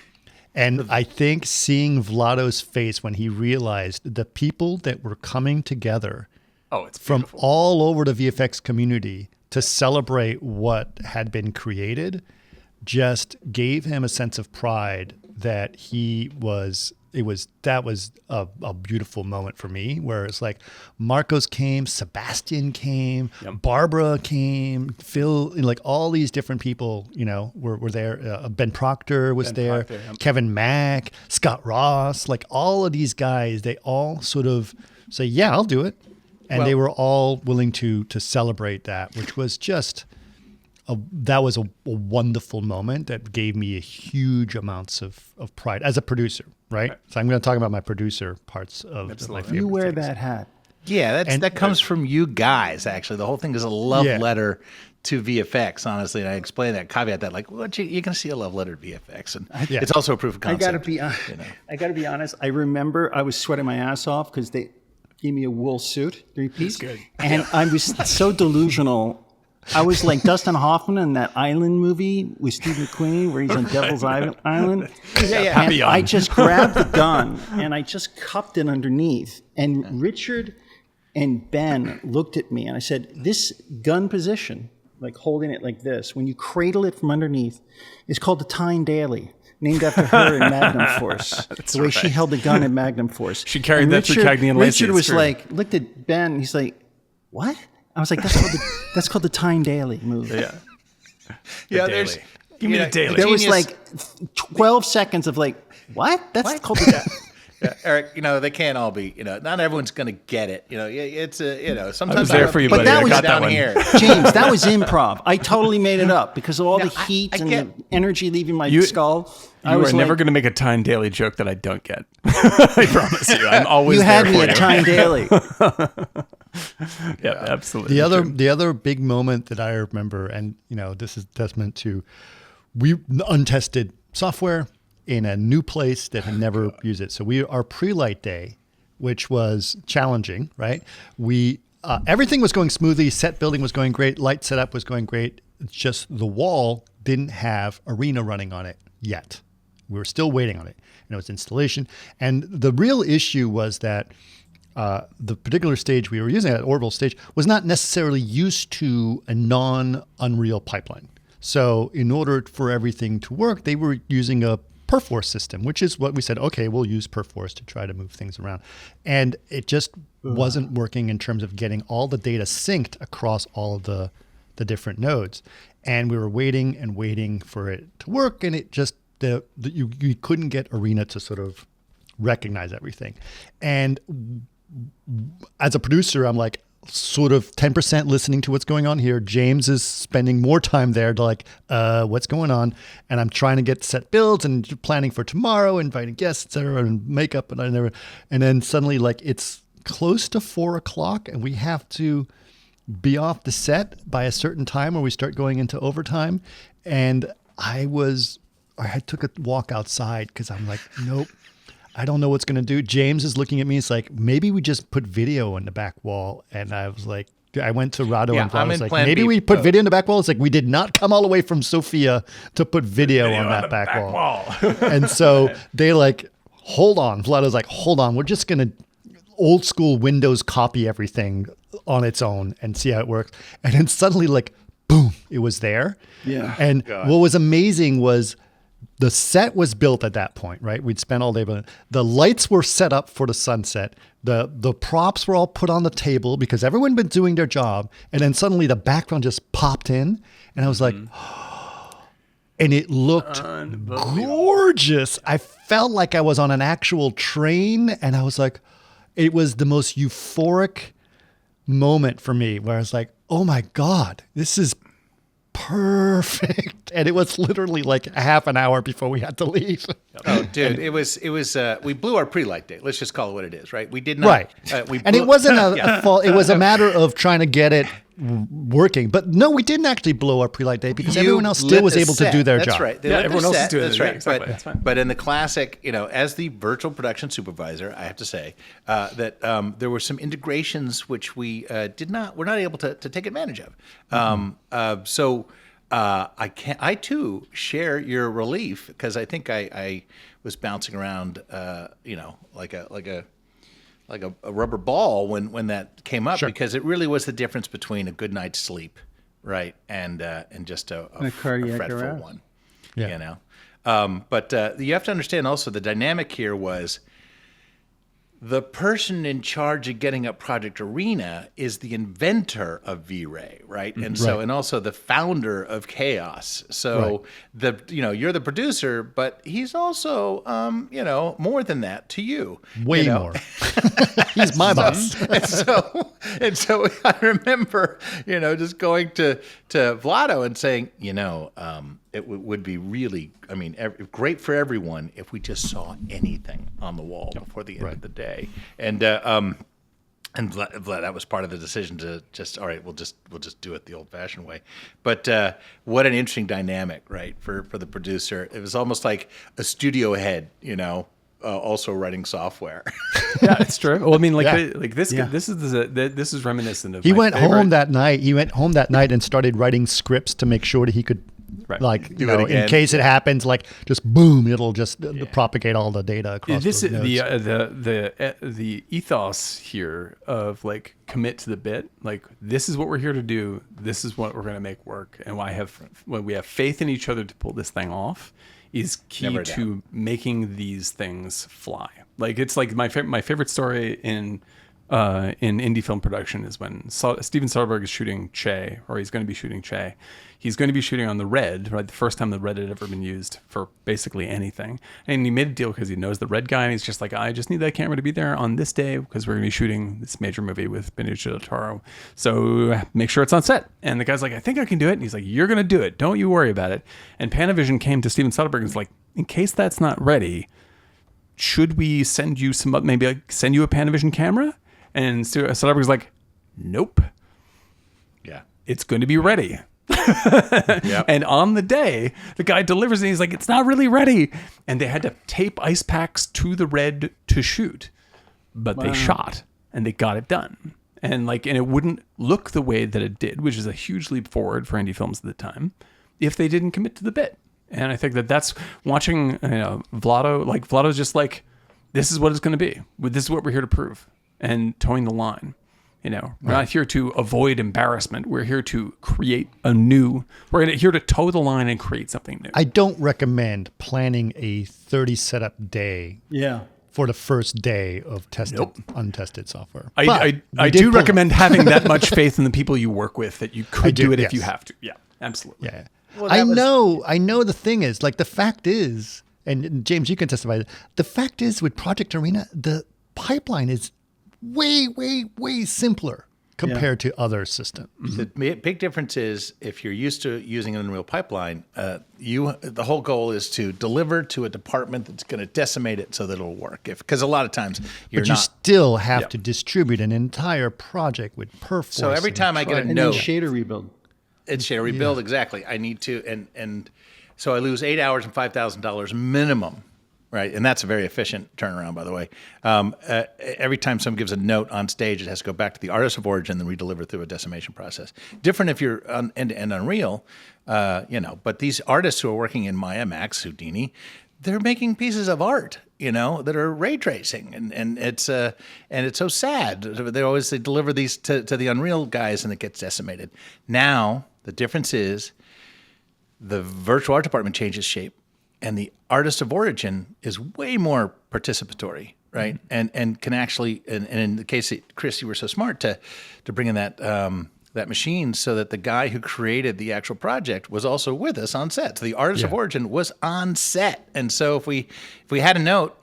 And I think seeing Vlado's face when he realized the people that were coming together Oh, it's from beautiful. all over the VFX community to celebrate what had been created just gave him a sense of pride that that was a beautiful moment for me, where it's like Marcos came, Sebastian came, Barbara came, Phil, like all these different people, were there. Ben Proctor was there, Proctor, yep. Kevin Mack, Scott Ross, like all of these guys, they all sort of say, yeah, I'll do it. And they were all willing to celebrate that, which was just that was a wonderful moment that gave me a huge amounts of pride as a producer, right? So I'm going to talk about my producer parts of my favorite You wear things. that hat. Yeah, that comes from you guys, actually. The whole thing is a love Yeah. letter to VFX, honestly. And I explain that, caveat that, like, well, you're going to see a love letter to VFX. And it's also a proof of I concept. I gotta be honest. I remember I was sweating my ass off because they gave me a wool suit, 3-piece, good. and I was so delusional. I was like Dustin Hoffman in that Island movie with Steve McQueen, where he's on Devil's Island. Happy And I on. just grabbed the gun and I just cupped it underneath. And Richard and Ben looked at me and I said, "This gun position, like holding it like this, when you cradle it from underneath, is called the Tyne Daly." Named after her in Magnum Force. The way she held the gun in Magnum Force. She carried And that through Cagney and Lacey. Richard It's was true. like, looked at Ben, he's like, what? I was like, that's called the Tyne Daly movie. Yeah. Yeah, The there's daily. Give me the daily. There was genius- like 12 seconds of like, what? That's called the Yeah, Eric, they can't all be, not everyone's going to get it. Sometimes I was there for you, But buddy. that I was got that down one. here. James, that was improv. I totally made it up because of all the I heat and get- the energy leaving my You- skull. I You was are never like, going to make a Tyne Daly joke that I don't get. I promise you. I'm always you had there me for at you. Tyne Daly. Yeah, absolutely. The other big moment that I remember, and this is testament to we untested software in a new place that had never used it. So our pre-light day, which was challenging, right? Everything was going smoothly. Set building was going great. Light setup was going great. It's just the wall didn't have Arena running on it yet. We were still waiting on it. And it was installation. And the real issue was that the particular stage we were using, that orbital stage, was not necessarily used to a non-Unreal pipeline. So in order for everything to work, they were using a Perforce system, which is what we said, okay, we'll use Perforce to try to move things around. And it just wasn't working in terms of getting all the data synced across all of the different nodes. And we were waiting and waiting for it to work, and it just, you couldn't get Arena to sort of recognize everything. And as a producer, I'm like, sort of 10% listening to what's going on here. James is spending more time there to like, what's going on? And I'm trying to get set builds and planning for tomorrow, inviting guests, et cetera, and makeup. And then suddenly like it's close to 4:00 and we have to be off the set by a certain time or we start going into overtime. And I took a walk outside because I'm like, nope. I don't know what's going to do. James is looking at me. It's like, maybe we just put video on the back wall. And I was like, I went to Rado and I was like, maybe we put video in the back wall. It's like, we did not come all the way from Sofia to put video on that back wall. And so they like, hold on. Vlado's like, hold on. We're just going to old school Windows copy everything on its own and see how it works. And then suddenly like, boom, it was there. Yeah. And what was amazing was, the set was built at that point, right? We'd spent all day, but the lights were set up for the sunset. The props were all put on the table because everyone had been doing their job. And then suddenly the background just popped in. And I was like, and it looked gorgeous. I felt like I was on an actual train. And I was like, it was the most euphoric moment for me where I was like, oh my God, this is perfect. And it was literally like a half an hour before we had to leave. Oh, dude, it was. We blew our pre-light day. Let's just call it what it is, right? We did not. Right. And it wasn't a fault. It was a matter of trying to get it working. But no, we didn't actually blow our pre-light day because everyone else still was able to do their job. That's right. Everyone else is doing that's it. right. Exactly. That's fine. But in the classic, as the virtual production supervisor, I have to say that there were some integrations which we're not able to take advantage of. So I too share your relief because I think I was bouncing around, like a rubber ball when that came up because it really was the difference between a good night's sleep, right, and just a fretful one, But you have to understand also the dynamic here was the person in charge of getting up Project Arena is the inventor of V-Ray, right? And so, and also the founder of Chaos. So you're the producer, but he's also, more than that to you. Way more. He's my boss. and so I remember, just going to Vlado and saying, it would be really, great for everyone if we just saw anything on the wall before the end of the day. And Vlad, that was part of the decision to just, all right, we'll just do it the old-fashioned way. But what an interesting dynamic, right, for the producer. It was almost like a studio head, also writing software. Yeah, it's true. Well, this is reminiscent of. He went home that night. He went home that night and started writing scripts to make sure that he could. Right. In case it happens, like just boom, it'll just propagate all the data across. This those is nodes. the ethos here of like commit to the bit. Like this is what we're here to do. This is what we're going to make work. And when we have faith in each other to pull this thing off, is key to making these things fly. Like it's like my favorite story in indie film production is when Steven Soderbergh is shooting Che, or he's going to be shooting Che. He's going to be shooting on the Red, right? The first time the Red had ever been used for basically anything. And he made a deal because he knows the Red guy, and he's just like, I just need that camera to be there on this day because we're going to be shooting this major movie with Benicio del Toro. So make sure it's on set. And the guy's like, I think I can do it. And he's like, you're going to do it. Don't you worry about it. And Panavision came to Steven Soderbergh and was like, in case that's not ready, should we send you send you a Panavision camera? And Soderbergh's like, nope. Yeah. It's going to be ready. And on the day, the guy delivers and he's like, it's not really ready. And they had to tape ice packs to the Red to shoot. But they shot and they got it done. And it wouldn't look the way that it did, which is a huge leap forward for indie films at the time, if they didn't commit to the bit. And I think that's watching Vlado, Vlado's just like, this is what it's going to be. This is what we're here to prove. And towing the line. We're not here to avoid embarrassment. We're here to create we're here to toe the line and create something new. I don't recommend planning a 30 setup day for the first day of untested software. I do recommend having that much faith in the people you work with that you could do it if you have to. Yeah, absolutely. Yeah. Well, I know the thing is, like, the fact is, and James, you can testify, the fact is with Project Arena, the pipeline is way, way, way simpler compared to other systems. The big difference is if you're used to using an Unreal pipeline, the whole goal is to deliver to a department that's going to decimate it so that it'll work. Because a lot of times you still have to distribute an entire project with perforce. So every time I get a note, shader rebuild. It's shader rebuild, exactly. I need to, and so I lose 8 hours and $5,000 minimum. Right, and that's a very efficient turnaround, by the way. Every time someone gives a note on stage, it has to go back to the artist of origin, then redeliver through a decimation process. Different if you're on end-to-end Unreal, but these artists who are working in Maya, Max, Houdini, they're making pieces of art, that are ray tracing, and it's so sad. They deliver these to the Unreal guys, and it gets decimated. Now the difference is the virtual art department changes shape. And the artist of origin is way more participatory, right? And can actually, and in the case that Chris, you were so smart to bring in that machine so that the guy who created the actual project was also with us on set. So the artist of origin was on set, and so if we had a note,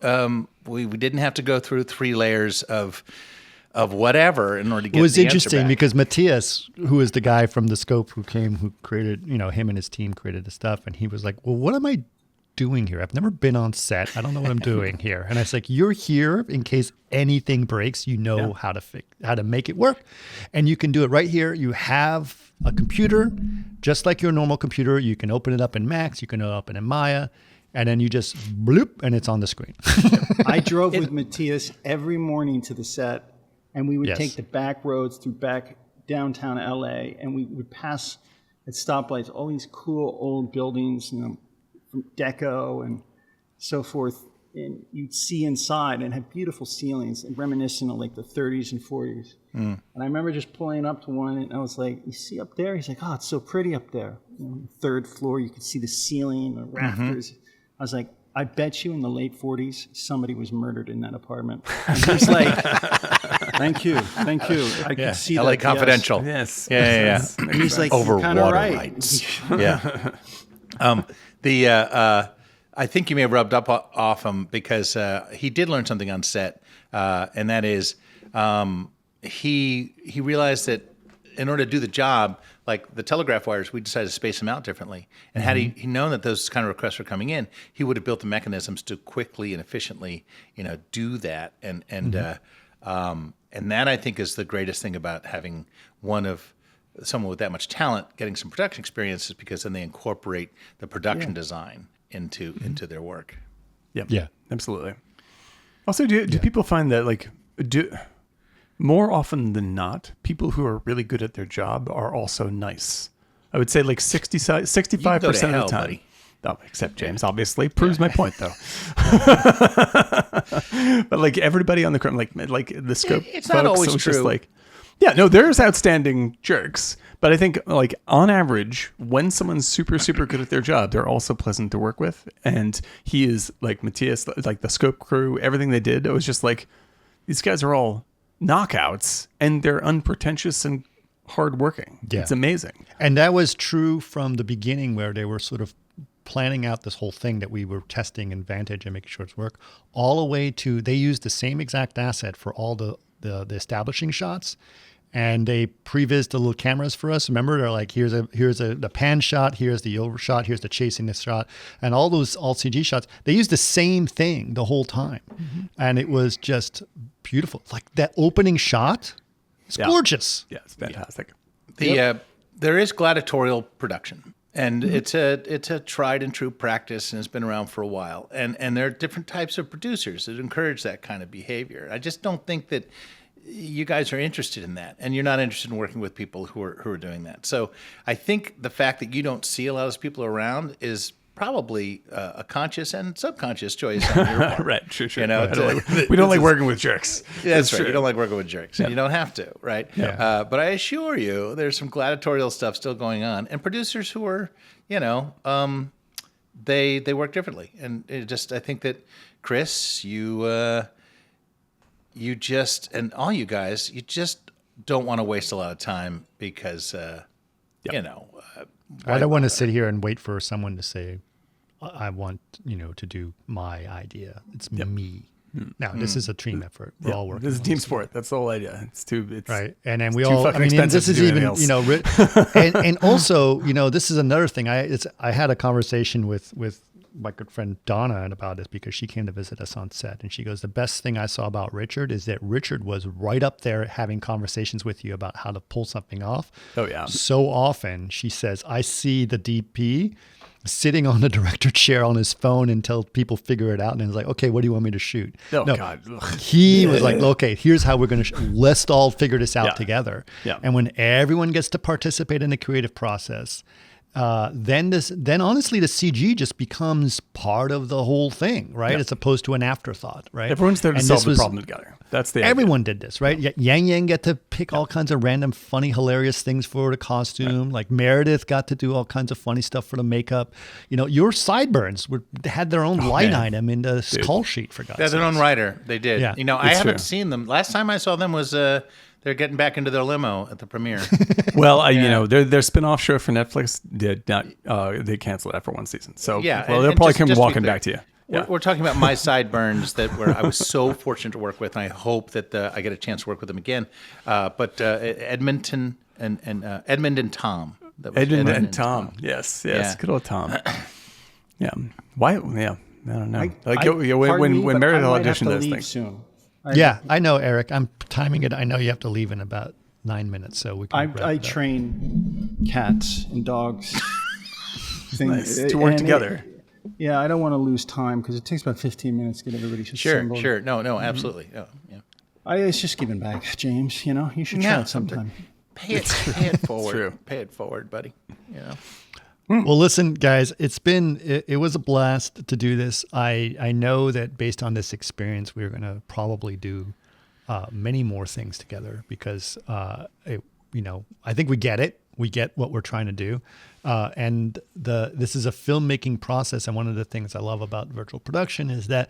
we didn't have to go through 3 layers of whatever in order to get. It was the interesting answer back. because Matthias, who is the guy from the Scope who created, him and his team created the stuff, and he was like, "Well, what am I doing here? I've never been on set. I don't know what I'm doing here." And I was like, "You're here in case anything breaks. How to make it work, and you can do it right here. You have a computer, just like your normal computer. You can open it up in Max. You can open it in Maya, and then you just bloop, and it's on the screen." I drove with Matthias every morning to the set, and we would take the back roads through back downtown LA, and we would pass at stoplights all these cool old buildings, from Deco and so forth, and you'd see inside and have beautiful ceilings and reminiscent of like the 30s and 40s. And I remember just pulling up to one, and I was like, "You see up there?" He's like, "Oh, it's so pretty up there." Third floor, you could see the ceiling, the rafters. I was like, "I bet you in the late 40s, somebody was murdered in that apartment." And he's like, Thank you. I could see LA that. Confidential. Yes. Yeah. And he's like, Over "You're kind of water right." rights. Yeah. I think you may have rubbed up off him because he did learn something on set, and that is he realized that in order to do the job, like the telegraph wires, we decided to space them out differently. And had he known that those kind of requests were coming in, he would have built the mechanisms to quickly and efficiently, do that. And that, I think, is the greatest thing about having someone with that much talent getting some production experience, is because then they incorporate the production design into their work. Yeah, absolutely. Also, do people find that more often than not, people who are really good at their job are also nice? I would say 65% of the time. Buddy. Oh, except James, obviously, proves my point though. But everybody on the crew, like the Scope, it's not always true. There's outstanding jerks, but I think on average, when someone's super, super good at their job, they're also pleasant to work with. And he is like Matthias, like the Scope crew, everything they did, it was just these guys are all knockouts, and they're unpretentious and hardworking. Yeah. It's amazing. And that was true from the beginning, where they were sort of planning out this whole thing that we were testing in Vantage and making sure it's work, all the way to they used the same exact asset for all the establishing shots. And they prevised the little cameras for us. Remember, they're like, here's the pan shot, here's the overshot, here's the chasing this shot, and all those CG shots. They used the same thing the whole time, and it was just beautiful. Like that opening shot, it's gorgeous. Yeah, it's fantastic. There is gladiatorial production, and it's a tried and true practice, and it's been around for a while. And there are different types of producers that encourage that kind of behavior. I just don't think that you guys are interested in that, and you're not interested in working with people who are doing that. So I think the fact that you don't see a lot of those people around is probably a conscious and subconscious choice on your part. Right, true. You know, we don't like working with jerks. That's right. You don't like working with jerks. You don't have to, right? Yeah. But I assure you, there's some gladiatorial stuff still going on, and producers who are, they work differently, and I think that Chris, you just, and all you guys, you just don't want to waste a lot of time because, I don't want to sit here and wait for someone to say, I want, to do my idea. It's me. Now, this is a team effort. We're all working. This is a team sport. That's the whole idea. It's right. And then we too all, fucking and expensive this to is do even, anything else. and also, this is another thing. I had a conversation with my good friend Donna about this because she came to visit us on set, and she goes, the best thing I saw about Richard is that Richard was right up there having conversations with you about how to pull something off. Oh yeah. So often, she says, I see the DP sitting on the director chair on his phone until people figure it out, and he's like, okay, what do you want me to shoot? Oh, no, God. He was like, okay, here's how we're going to let's all figure this out together. Yeah. And when everyone gets to participate in the creative process, then honestly the CG just becomes part of the whole thing, right? Yeah. As opposed to an afterthought, right? Everyone's there to And solve this the was- problem together. That's the idea. Everyone did this, right? Yang Yang got to pick all kinds of random, funny, hilarious things for the costume. Right. Like Meredith got to do all kinds of funny stuff for the makeup. Your sideburns had their own line item in the call sheet, for God's sake. They had their own writer. They did. Yeah. I haven't true. seen them. Last time I saw them was they're getting back into their limo at the premiere. Well, their spin-off show for Netflix did not. They canceled it after one season. So Yeah, well, and- they'll and probably just- come just to be walking clear, back to you. Yeah. We're talking about my sideburns where I was so fortunate to work with, and I hope that I get a chance to work with them again. But Edmund and Tom. That was Edmund and Tom. Yes. Yeah. Good old Tom. Yeah. Why? Yeah. I don't know. Pardon me, When but Meredith I might have auditioned to those leave things. soon. Yeah, I know, Eric. I'm timing it. I know you have to leave in about 9 minutes, so we can wrap I it up. train cats and dogs. Nice. To work together. Yeah, I don't want to lose time because it takes about 15 minutes to get everybody assembled. Sure. No, absolutely. Oh, yeah. It's just giving back, James. You should try it sometime. Pay it forward. True. Pay it forward, buddy. Well, listen, guys, it was a blast to do this. I know that based on this experience, we're going to probably do many more things together because, I think we get it. We get what we're trying to do. And this is a filmmaking process. And one of the things I love about virtual production is that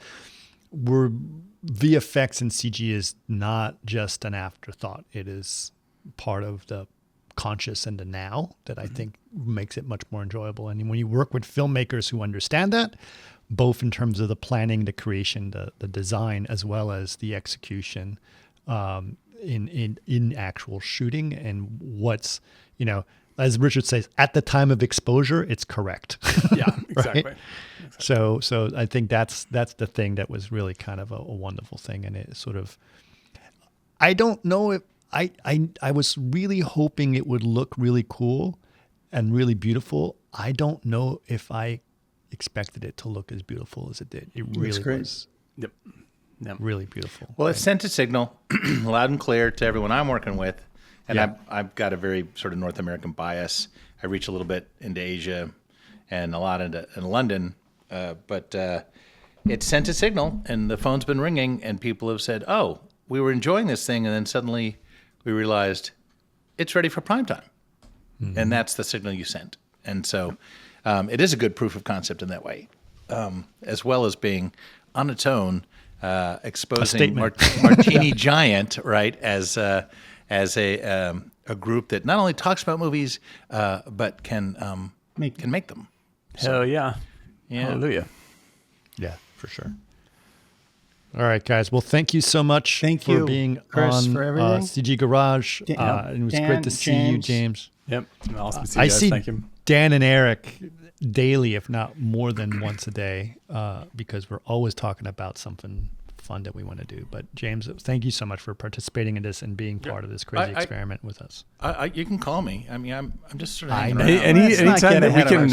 VFX and CG is not just an afterthought. It is part of the conscious and the now that I think makes it much more enjoyable. And when you work with filmmakers who understand that, both in terms of the planning, the creation, the design, as well as the execution in actual shooting and what's, as Richard says, at the time of exposure, it's correct. Yeah, exactly. Right? So I think that's the thing that was really kind of a wonderful thing. And it sort of, I don't know if, I was really hoping it would look really cool and really beautiful. I don't know if I expected it to look as beautiful as it did. It really was Yep. really beautiful. Well, it sent a signal loud and clear to everyone I'm working with. And I've got a very sort of North American bias. I reach a little bit into Asia and a lot in London. But it sent a signal, and the phone's been ringing, and people have said, oh, we were enjoying this thing, and then suddenly we realized it's ready for prime time. Mm-hmm. And that's the signal you sent. And so it is a good proof of concept in that way, as well as being on its own, exposing Martini Giant, right, as a group that not only talks about movies, but can make them. Hell yeah. Yeah. Hallelujah. Yeah, for sure. All right, guys. Well, thank you so much Thank for you, being Chris, on for everything. CG Garage. It was Dan, great to see you, James. Yep. Awesome to see you I guys. see Thank you. Dan and Eric daily, if not more than once a day, because we're always talking about something fun that we want to do. But James, thank you so much for participating in this and being part of this crazy experiment with us. You can call me. I mean, I'm just sort of I hanging know. around. Anytime that we can,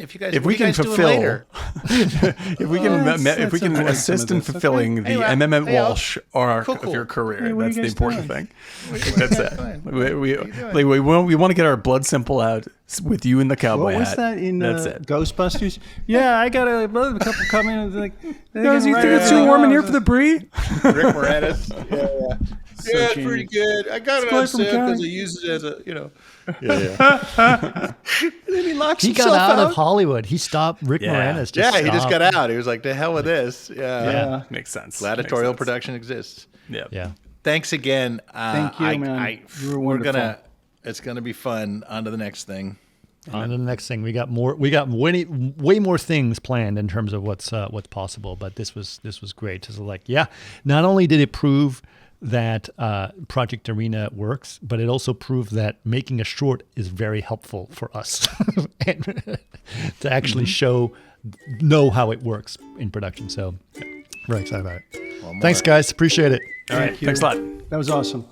if you guys, if we can do it fulfill, later. if we can avoid assist some in of this, fulfilling okay? the Hey, MM hey, Walsh arc cool. of your career, Hey, what are that's you the guys important doing? thing. That's it. We want to get our blood sample out with you in the cowboy What was hat. that in That's it. Ghostbusters? Yeah, I got a couple come in and like, Guys, you think it's too warm in here for the brie? Rick Moranis. Yeah. Yeah, it's genius. pretty good. I got it Fly on from set because County. I use it as a, you know. And then he locks He himself got out out. of Hollywood. He stopped. Rick Yeah. Moranis just Yeah, he just stopped. got out. He was like, "To hell with this." Yeah. Makes sense. Gladiatorial Makes sense. production exists. Yeah. Yeah. Thanks again. Thank you, man. You were wonderful. It's gonna be fun. On to the next thing. On to the next thing. We got more. We got way more things planned in terms of what's possible. But this was great. So like, yeah, not only did it prove that Project Arena works, but it also proved that making a short is very helpful for us and to actually know how it works in production. So very excited about it. Thanks, guys. Appreciate it. All right. Thanks a lot. That was awesome.